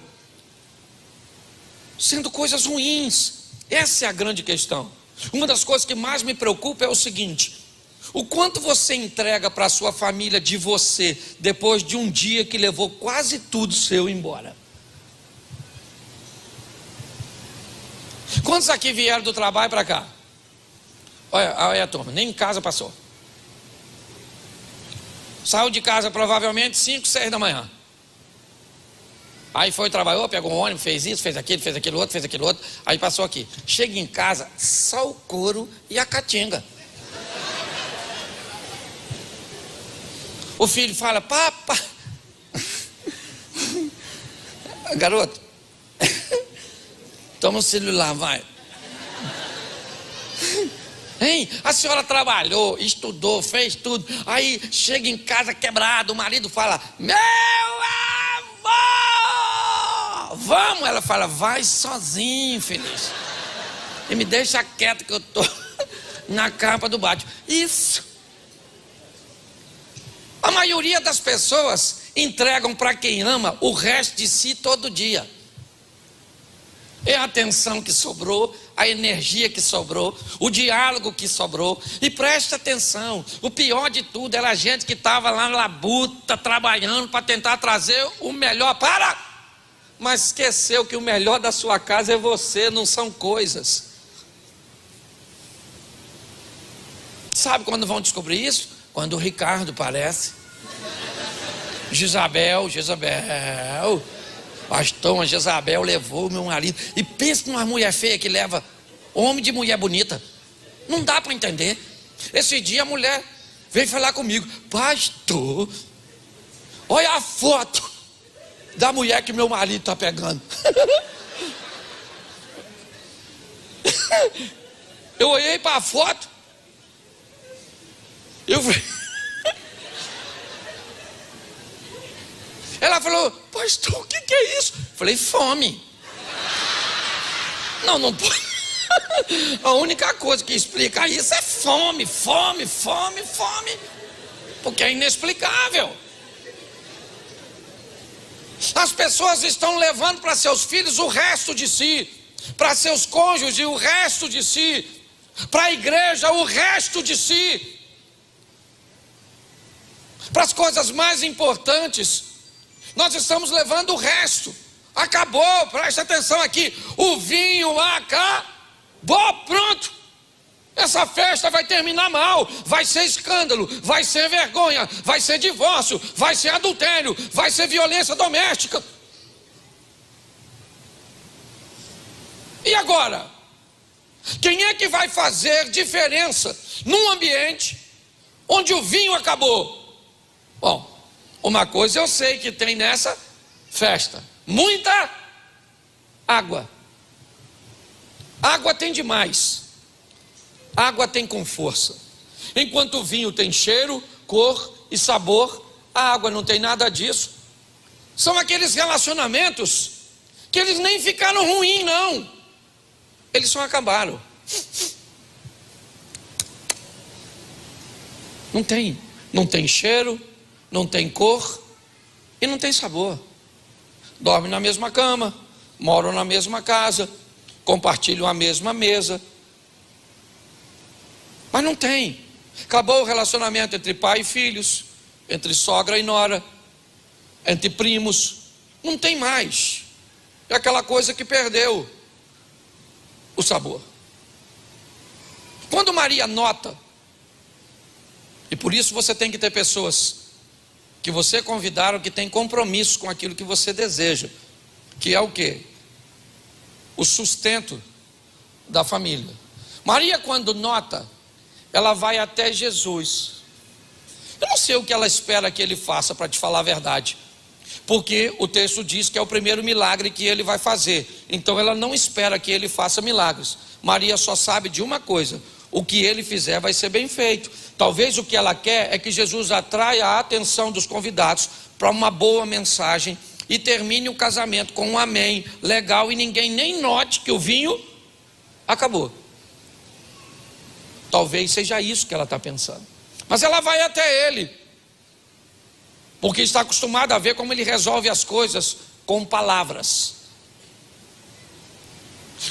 sendo coisas ruins. Essa é a grande questão. Uma das coisas que mais me preocupa é o seguinte: o quanto você entrega para a sua família de você depois de um dia que levou quase tudo seu embora. Quantos aqui vieram do trabalho para cá? Olha a turma, nem em casa passou. Saiu de casa provavelmente 5, 6 da manhã. Aí foi, trabalhou, pegou um ônibus, fez isso, fez aquilo outro. Aí passou aqui. Chega em casa, só o couro e a caatinga. O filho fala: papa, garoto, toma o celular, vai. Hein? A senhora trabalhou, estudou, fez tudo. Aí chega em casa quebrado, o marido fala: meu amor, vamos. Ela fala: vai sozinho, feliz. E me deixa quieto que eu tô na capa do Batman. Isso. A maioria das pessoas entregam para quem ama o resto de si todo dia. É a atenção que sobrou, a energia que sobrou, o diálogo que sobrou. E preste atenção, o pior de tudo era a gente que estava lá na labuta, trabalhando para tentar trazer o melhor para... Mas esqueceu que o melhor da sua casa é você, não são coisas. Sabe quando vão descobrir isso? Quando o Ricardo aparece. Jezabel, pastor, a Jezabel levou meu marido. E pensa numa mulher feia que leva homem de mulher bonita. Não dá para entender. Esse dia a mulher veio falar comigo: pastor, olha a foto da mulher que meu marido está pegando. Eu olhei para a foto, eu falei... Ela falou: pastor, o que é isso? Eu falei: fome. Não pode. A única coisa que explica isso é fome. Porque é inexplicável. As pessoas estão levando para seus filhos o resto de si, para seus cônjuges o resto de si, para a igreja o resto de si, para as coisas mais importantes. Nós estamos levando o resto. Acabou, preste atenção aqui. O vinho acabou, pronto. Essa festa vai terminar mal. Vai ser escândalo, vai ser vergonha, vai ser divórcio, vai ser adultério, vai ser violência doméstica. E agora? Quem é que vai fazer diferença num ambiente onde o vinho acabou? Bom, uma coisa eu sei que tem nessa festa: muita água. Água tem demais. Água tem com força. Enquanto o vinho tem cheiro, cor e sabor, a água não tem nada disso. São aqueles relacionamentos que eles nem ficaram ruins, não. Eles só acabaram. Não tem cheiro, não tem cor e não tem sabor. Dormem na mesma cama, moram na mesma casa, compartilham a mesma mesa, mas não tem. Acabou o relacionamento entre pai e filhos, entre sogra e nora, entre primos. Não tem mais. É aquela coisa que perdeu o sabor. Quando Maria nota, e por isso você tem que ter pessoas que você convidaram que tem compromisso com aquilo que você deseja, que é o quê? O sustento da família. Maria, quando nota, ela vai até Jesus. Eu não sei o que ela espera que ele faça, para te falar a verdade, porque o texto diz que é o primeiro milagre que ele vai fazer. Então ela não espera que ele faça milagres. Maria só sabe de uma coisa: o que ele fizer vai ser bem feito. Talvez o que ela quer é que Jesus atraia a atenção dos convidados para uma boa mensagem e termine o casamento com um amém legal e ninguém nem note que o vinho acabou. Talvez seja isso que ela está pensando. Mas ela vai até ele, porque está acostumada a ver como ele resolve as coisas com palavras.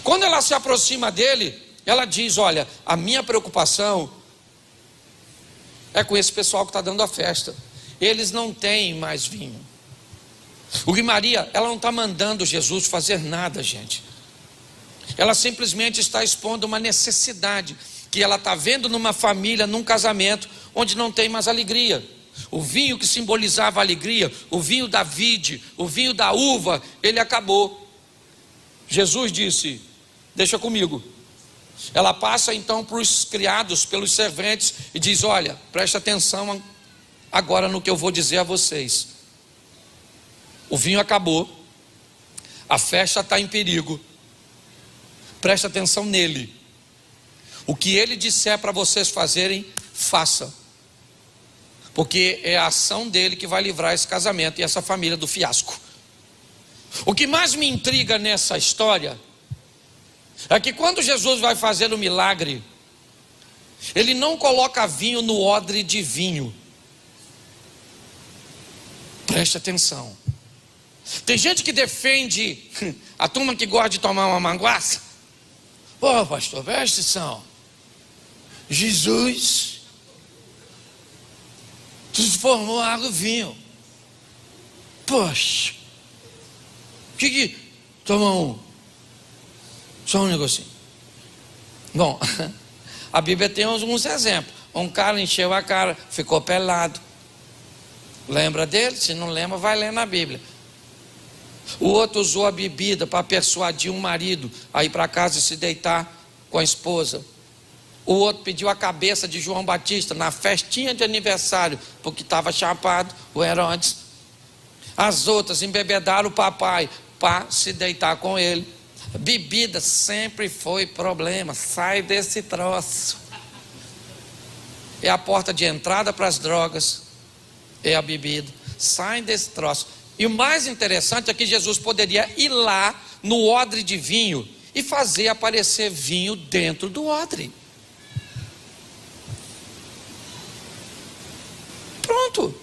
Quando ela se aproxima dele, ela diz: olha, a minha preocupação é com esse pessoal que está dando a festa. Eles não têm mais vinho. O que Maria, ela não está mandando Jesus fazer nada, gente. Ela simplesmente está expondo uma necessidade que ela está vendo numa família, num casamento, onde não tem mais alegria. O vinho que simbolizava a alegria, o vinho da vide, o vinho da uva, ele acabou. Jesus disse: deixa comigo. Ela passa então para os criados, pelos serventes, e diz: olha, preste atenção agora no que eu vou dizer a vocês. O vinho acabou, a festa está em perigo, preste atenção nele. O que ele disser para vocês fazerem, faça, porque é a ação dele que vai livrar esse casamento e essa família do fiasco. O que mais me intriga nessa história é que quando Jesus vai fazer o milagre, ele não coloca vinho no odre de vinho. Preste atenção. Tem gente que defende, a turma que gosta de tomar uma manguaça. Ô pastor, preste atenção. Jesus transformou água em vinho. Poxa, que toma só um negocinho. Bom, a Bíblia tem alguns exemplos. Um cara encheu a cara, ficou pelado. Lembra dele? Se não lembra, vai ler na Bíblia. O outro usou a bebida para persuadir um marido a ir para casa e se deitar com a esposa. O outro pediu a cabeça de João Batista na festinha de aniversário, porque estava chapado, o Herodes. As outras embebedaram o papai para se deitar com ele. Bebida sempre foi problema. Sai desse troço. É a porta de entrada para as drogas. É a bebida. Sai desse troço. E o mais interessante é que Jesus poderia ir lá no odre de vinho e fazer aparecer vinho dentro do odre. Pronto.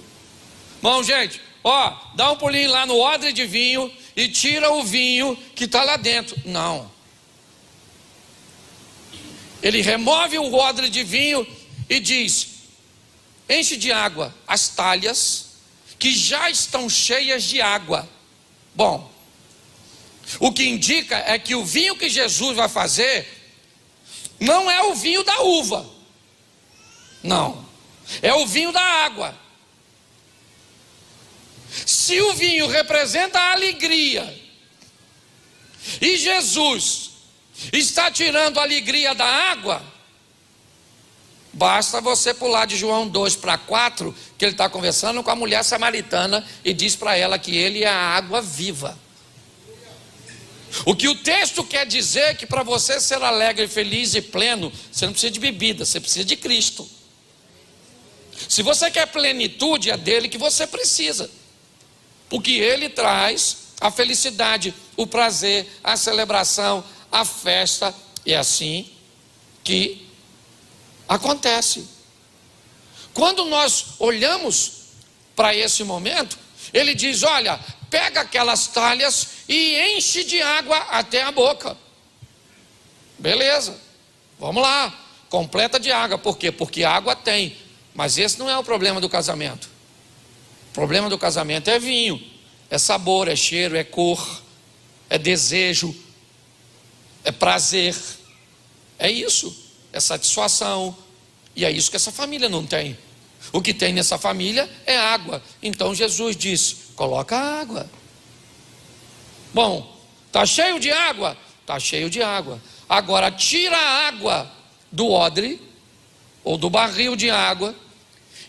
Bom, gente, ó, dá um pulinho lá no odre de vinho e tira o vinho que está lá dentro. Não. Ele remove o odre de vinho e diz: enche de água as talhas que já estão cheias de água. Bom, o que indica é que o vinho que Jesus vai fazer não é o vinho da uva. Não. É o vinho da água. Se o vinho representa a alegria e Jesus está tirando a alegria da água, basta você pular de João 2 para 4, que ele está conversando com a mulher samaritana e diz para ela que ele é a água viva. O que o texto quer dizer é que para você ser alegre, feliz e pleno, você não precisa de bebida, você precisa de Cristo. Se você quer plenitude, é dele que você precisa, porque ele traz a felicidade, o prazer, a celebração, a festa. É assim que acontece. Quando nós olhamos para esse momento, ele diz: olha, pega aquelas talhas e enche de água até a boca. Beleza, vamos lá, completa de água. Por quê? Porque água tem. Mas esse não é o problema do casamento. O problema do casamento é vinho, é sabor, é cheiro, é cor, é desejo, é prazer, é isso, é satisfação. E é isso que essa família não tem. O que tem nessa família é água. Então Jesus disse: coloca água. Bom, está cheio de água? Está cheio de água. Agora tira a água do odre ou do barril de água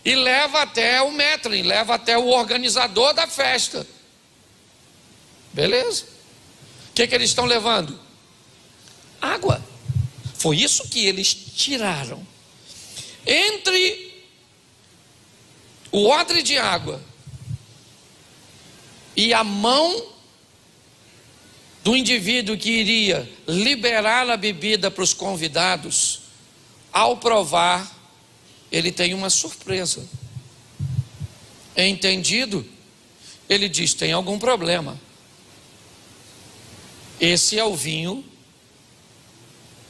e leva até o maître, leva até o organizador da festa. Beleza? O que eles estão levando? Água. Foi isso que eles tiraram. Entre o odre de água e a mão do indivíduo que iria liberar a bebida para os convidados, ao provar, ele tem uma surpresa. Entendido? Ele diz: tem algum problema. Esse é o vinho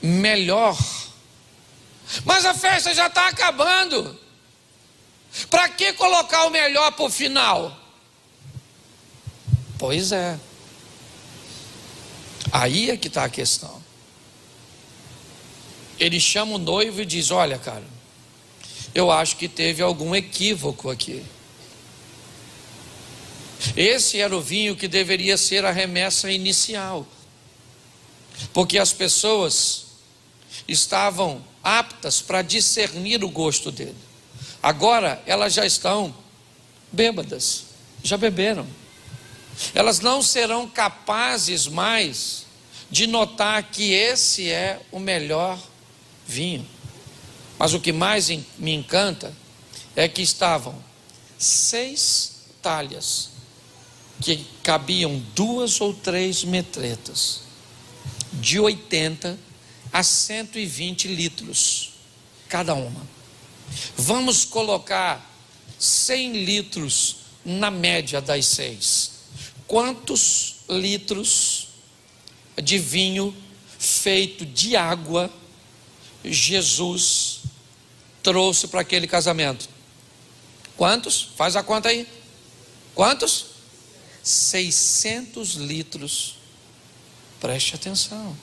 melhor. Mas a festa já está acabando. Para que colocar o melhor para o final? Pois é. Aí é que está a questão. ele chama o noivo e diz: olha, cara, eu acho que teve algum equívoco aqui. Esse era o vinho que deveria ser a remessa inicial, porque as pessoas estavam aptas para discernir o gosto dele. Agora elas já estão bêbadas, já beberam. Elas não serão capazes mais de notar que esse é o melhor vinho. Mas o que mais me encanta é que estavam 6 talhas, que cabiam 2 ou 3 metretas, de 80 a 120 litros cada uma. Vamos colocar 100 litros na média das 6. Quantos litros de vinho feito de água Jesus trouxe para aquele casamento? Quantos? Faz a conta aí. Quantos? 600 litros. Preste atenção.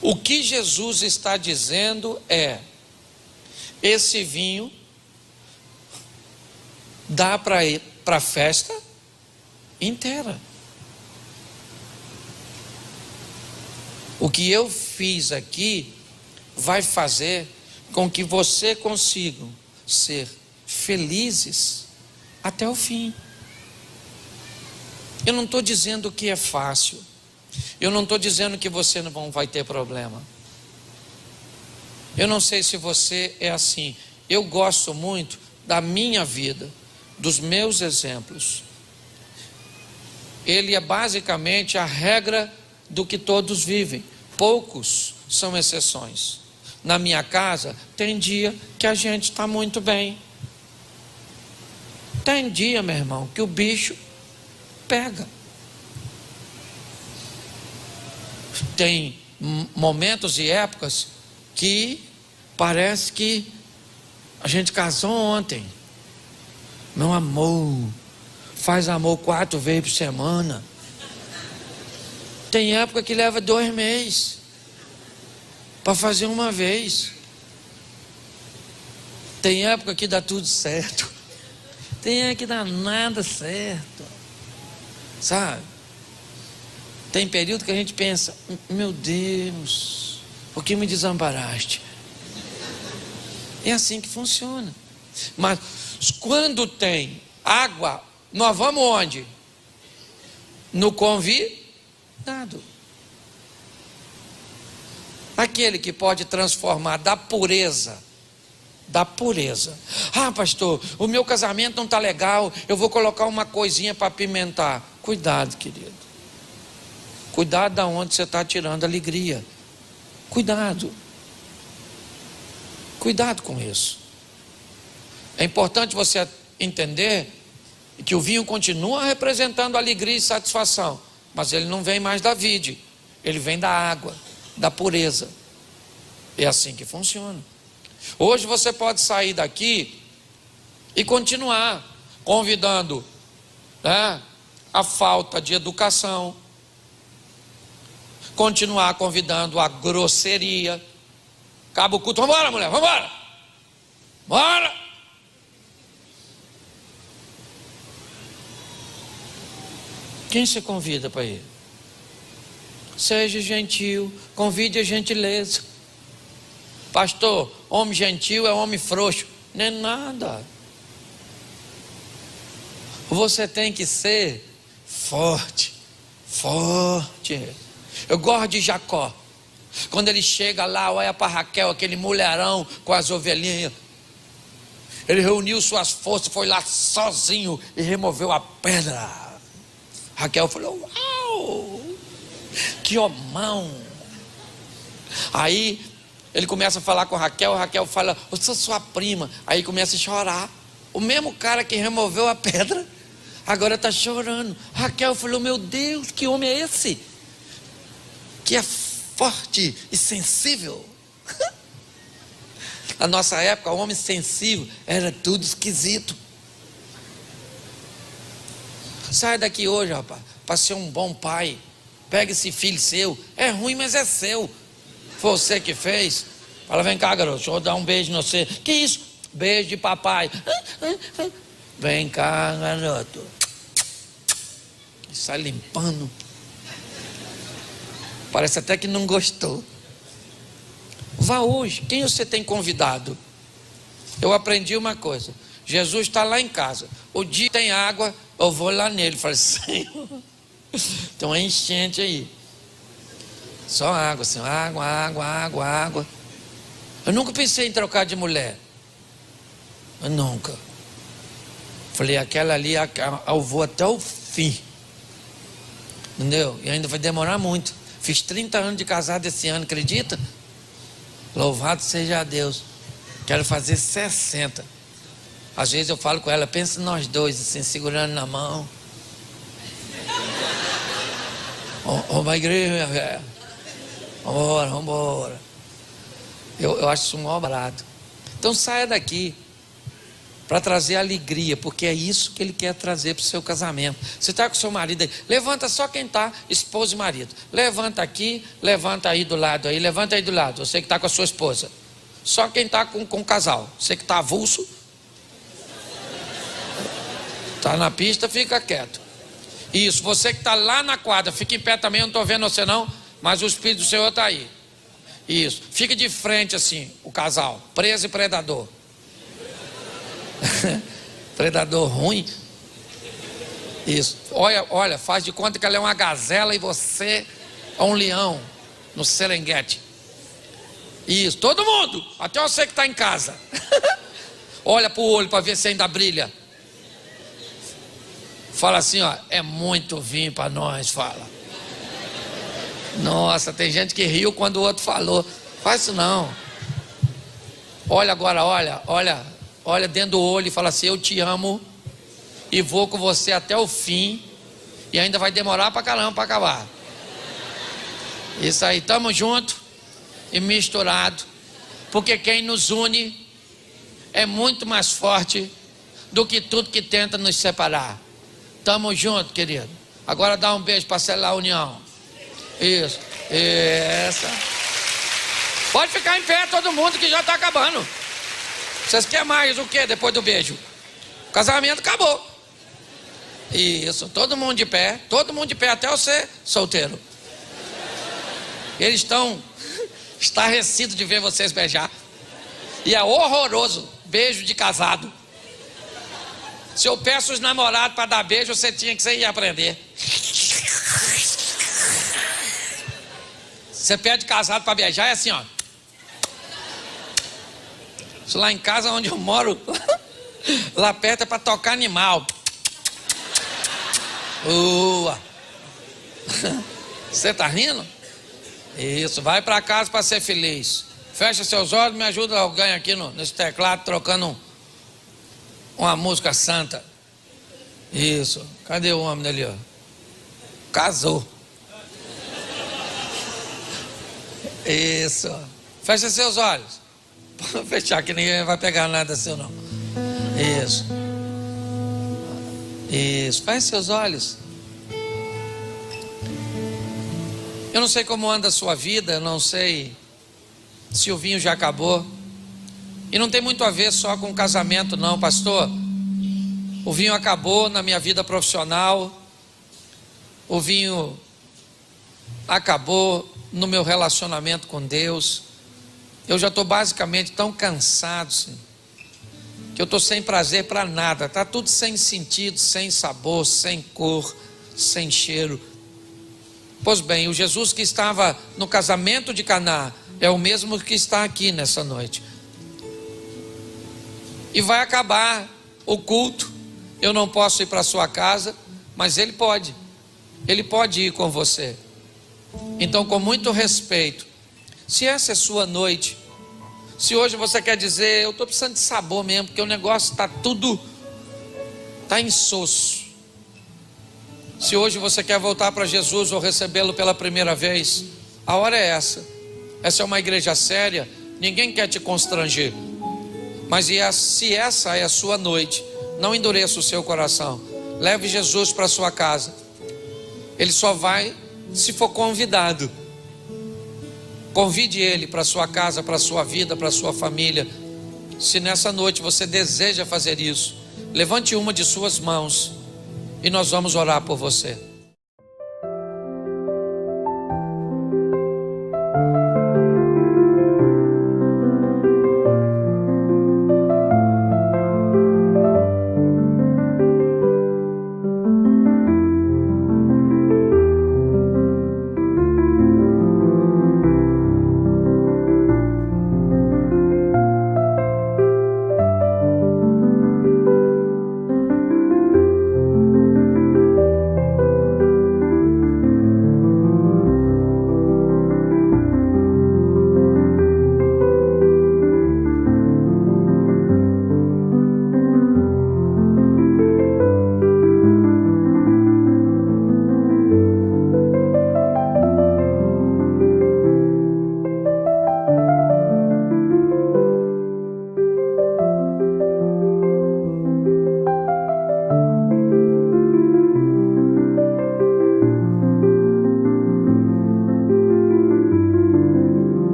O que Jesus está dizendo é: esse vinho dá para ir para a festa inteira. O que eu fiz aqui vai fazer com que você consiga ser felizes até o fim. Eu não estou dizendo que é fácil. Eu não estou dizendo que você não vai ter problema. Eu não sei se você é assim. Eu gosto muito da minha vida, dos meus exemplos. Ele é basicamente a regra do que todos vivem. Poucos são exceções. Na minha casa tem dia que a gente está muito bem. Tem dia, meu irmão, que o bicho pega. Tem momentos e épocas que parece que a gente casou ontem. Meu amor, faz amor 4 vezes por semana. Tem época que leva 2 meses para fazer uma vez. Tem época que dá tudo certo. Tem época que dá nada certo. Sabe? Tem período que a gente pensa: meu Deus, por que me desamparaste? É assim que funciona. Mas quando tem água, nós vamos onde? No convidado. Aquele que pode transformar da pureza. Ah, pastor, o meu casamento não está legal, eu vou colocar uma coisinha para apimentar. Cuidado, querido. Cuidado da onde você está tirando a alegria. Cuidado com isso. É importante você entender que o vinho continua representando alegria e satisfação, mas ele não vem mais da vide, ele vem da água, da pureza. É assim que funciona. Hoje você pode sair daqui e continuar convidando, né, a falta de educação, continuar convidando a grosseria. Acaba o culto: vamos embora, mulher, vamos embora, bora. Quem você convida para ir? Seja gentil, convide a gentileza. Pastor, homem gentil é homem frouxo. Não é nada. Você tem que ser forte. Eu gosto de Jacó. Quando ele chega lá, olha para Raquel, aquele mulherão com as ovelhinhas. Ele reuniu suas forças, foi lá sozinho e removeu a pedra. Raquel falou: uau, que homão. Aí ele começa a falar com Raquel. Raquel fala: eu sou sua prima. Aí começa a chorar. O mesmo cara que removeu a pedra agora está chorando. Raquel falou: meu Deus, que homem é esse? Que é forte e sensível. Na nossa época, o homem sensível era tudo esquisito. Sai daqui hoje, rapaz, para ser um bom pai. Pega esse filho seu. É ruim, mas é seu. Foi você que fez. Fala, vem cá, garoto, deixa eu dar um beijo em você. Que isso? Beijo de papai. Vem cá, garoto. Sai limpando. Parece até que não gostou. Vá hoje. Quem você tem convidado? Eu aprendi uma coisa. Jesus está lá em casa. O dia tem água, eu vou lá nele. Falei, Senhor, tem uma enchente aí. Só água, Senhor. Água. Eu nunca pensei em trocar de mulher. Eu nunca. Falei, aquela ali eu vou até o fim. Entendeu? E ainda vai demorar muito. Fiz 30 anos de casado esse ano, acredita? Louvado seja Deus. Quero fazer 60. Às vezes eu falo com ela, pensa nós dois, assim, segurando na mão. Uma igreja. Vambora. Eu acho isso um maior barato. Então saia daqui para trazer alegria, porque é isso que ele quer trazer para o seu casamento. Você está com seu marido aí, levanta só quem está, esposa e marido. Levanta aqui, levanta aí do lado aí, levanta aí do lado, você que está com a sua esposa. Só quem está com o casal. Você que está avulso, está na pista, fica quieto. Isso, você que está lá na quadra, fica em pé também, eu não estou vendo você não, mas o Espírito do Senhor está aí. Isso, fica de frente assim, o casal, preso e predador. Predador ruim. Isso, olha, faz de conta que ela é uma gazela e você é um leão no Serengeti. Isso, todo mundo, até você que está em casa. Olha para o olho para ver se ainda brilha. Fala assim, ó, é muito vinho para nós, fala. Nossa, tem gente que riu quando o outro falou. Faz isso não. Olha agora, olha dentro do olho e fala assim, eu te amo e vou com você até o fim e ainda vai demorar pra caramba para acabar. Isso aí, tamo junto e misturado, porque quem nos une é muito mais forte do que tudo que tenta nos separar. Tamo junto, querido. Agora dá um beijo para selar a união. Isso. Pode ficar em pé todo mundo que já está acabando. Vocês querem mais o que depois do beijo? O casamento acabou. Isso, todo mundo de pé até você solteiro. Eles estão estarrecidos de ver vocês beijar. E é horroroso, beijo de casado. Se eu peço os namorados para dar beijo, você tinha que ir aprender. Você pede casado para beijar, é assim, ó. Isso lá em casa onde eu moro, lá perto é para tocar animal. Você tá rindo? Isso, vai para casa para ser feliz. Fecha seus olhos, me ajuda alguém aqui nesse teclado, trocando uma música santa. Isso, cadê o homem dali, ó? Casou. Isso, fecha seus olhos. Pode fechar que ninguém vai pegar nada seu não. Isso, fecha seus olhos. Eu não sei como anda a sua vida, eu não sei se o vinho já acabou. E não tem muito a ver só com o casamento não, pastor. O vinho acabou na minha vida profissional. O vinho acabou no meu relacionamento com Deus. Eu já estou basicamente tão cansado, Senhor, que eu estou sem prazer para nada. Está tudo sem sentido, sem sabor, sem cor, sem cheiro. Pois bem, o Jesus que estava no casamento de Caná é o mesmo que está aqui nessa noite. E vai acabar o culto. Eu não posso ir para a sua casa, mas Ele pode. Ele pode ir com você. Então, com muito respeito, se essa é sua noite, se hoje você quer dizer, eu estou precisando de sabor mesmo, porque o negócio está tudo, está insosso. Se hoje você quer voltar para Jesus ou recebê-lo pela primeira vez, a hora é essa. Essa é uma igreja séria, ninguém quer te constranger. Mas se essa é a sua noite, não endureça o seu coração. Leve Jesus para a sua casa. Ele só vai se for convidado. Convide ele para a sua casa, para a sua vida, para a sua família. Se nessa noite você deseja fazer isso, levante uma de suas mãos e nós vamos orar por você.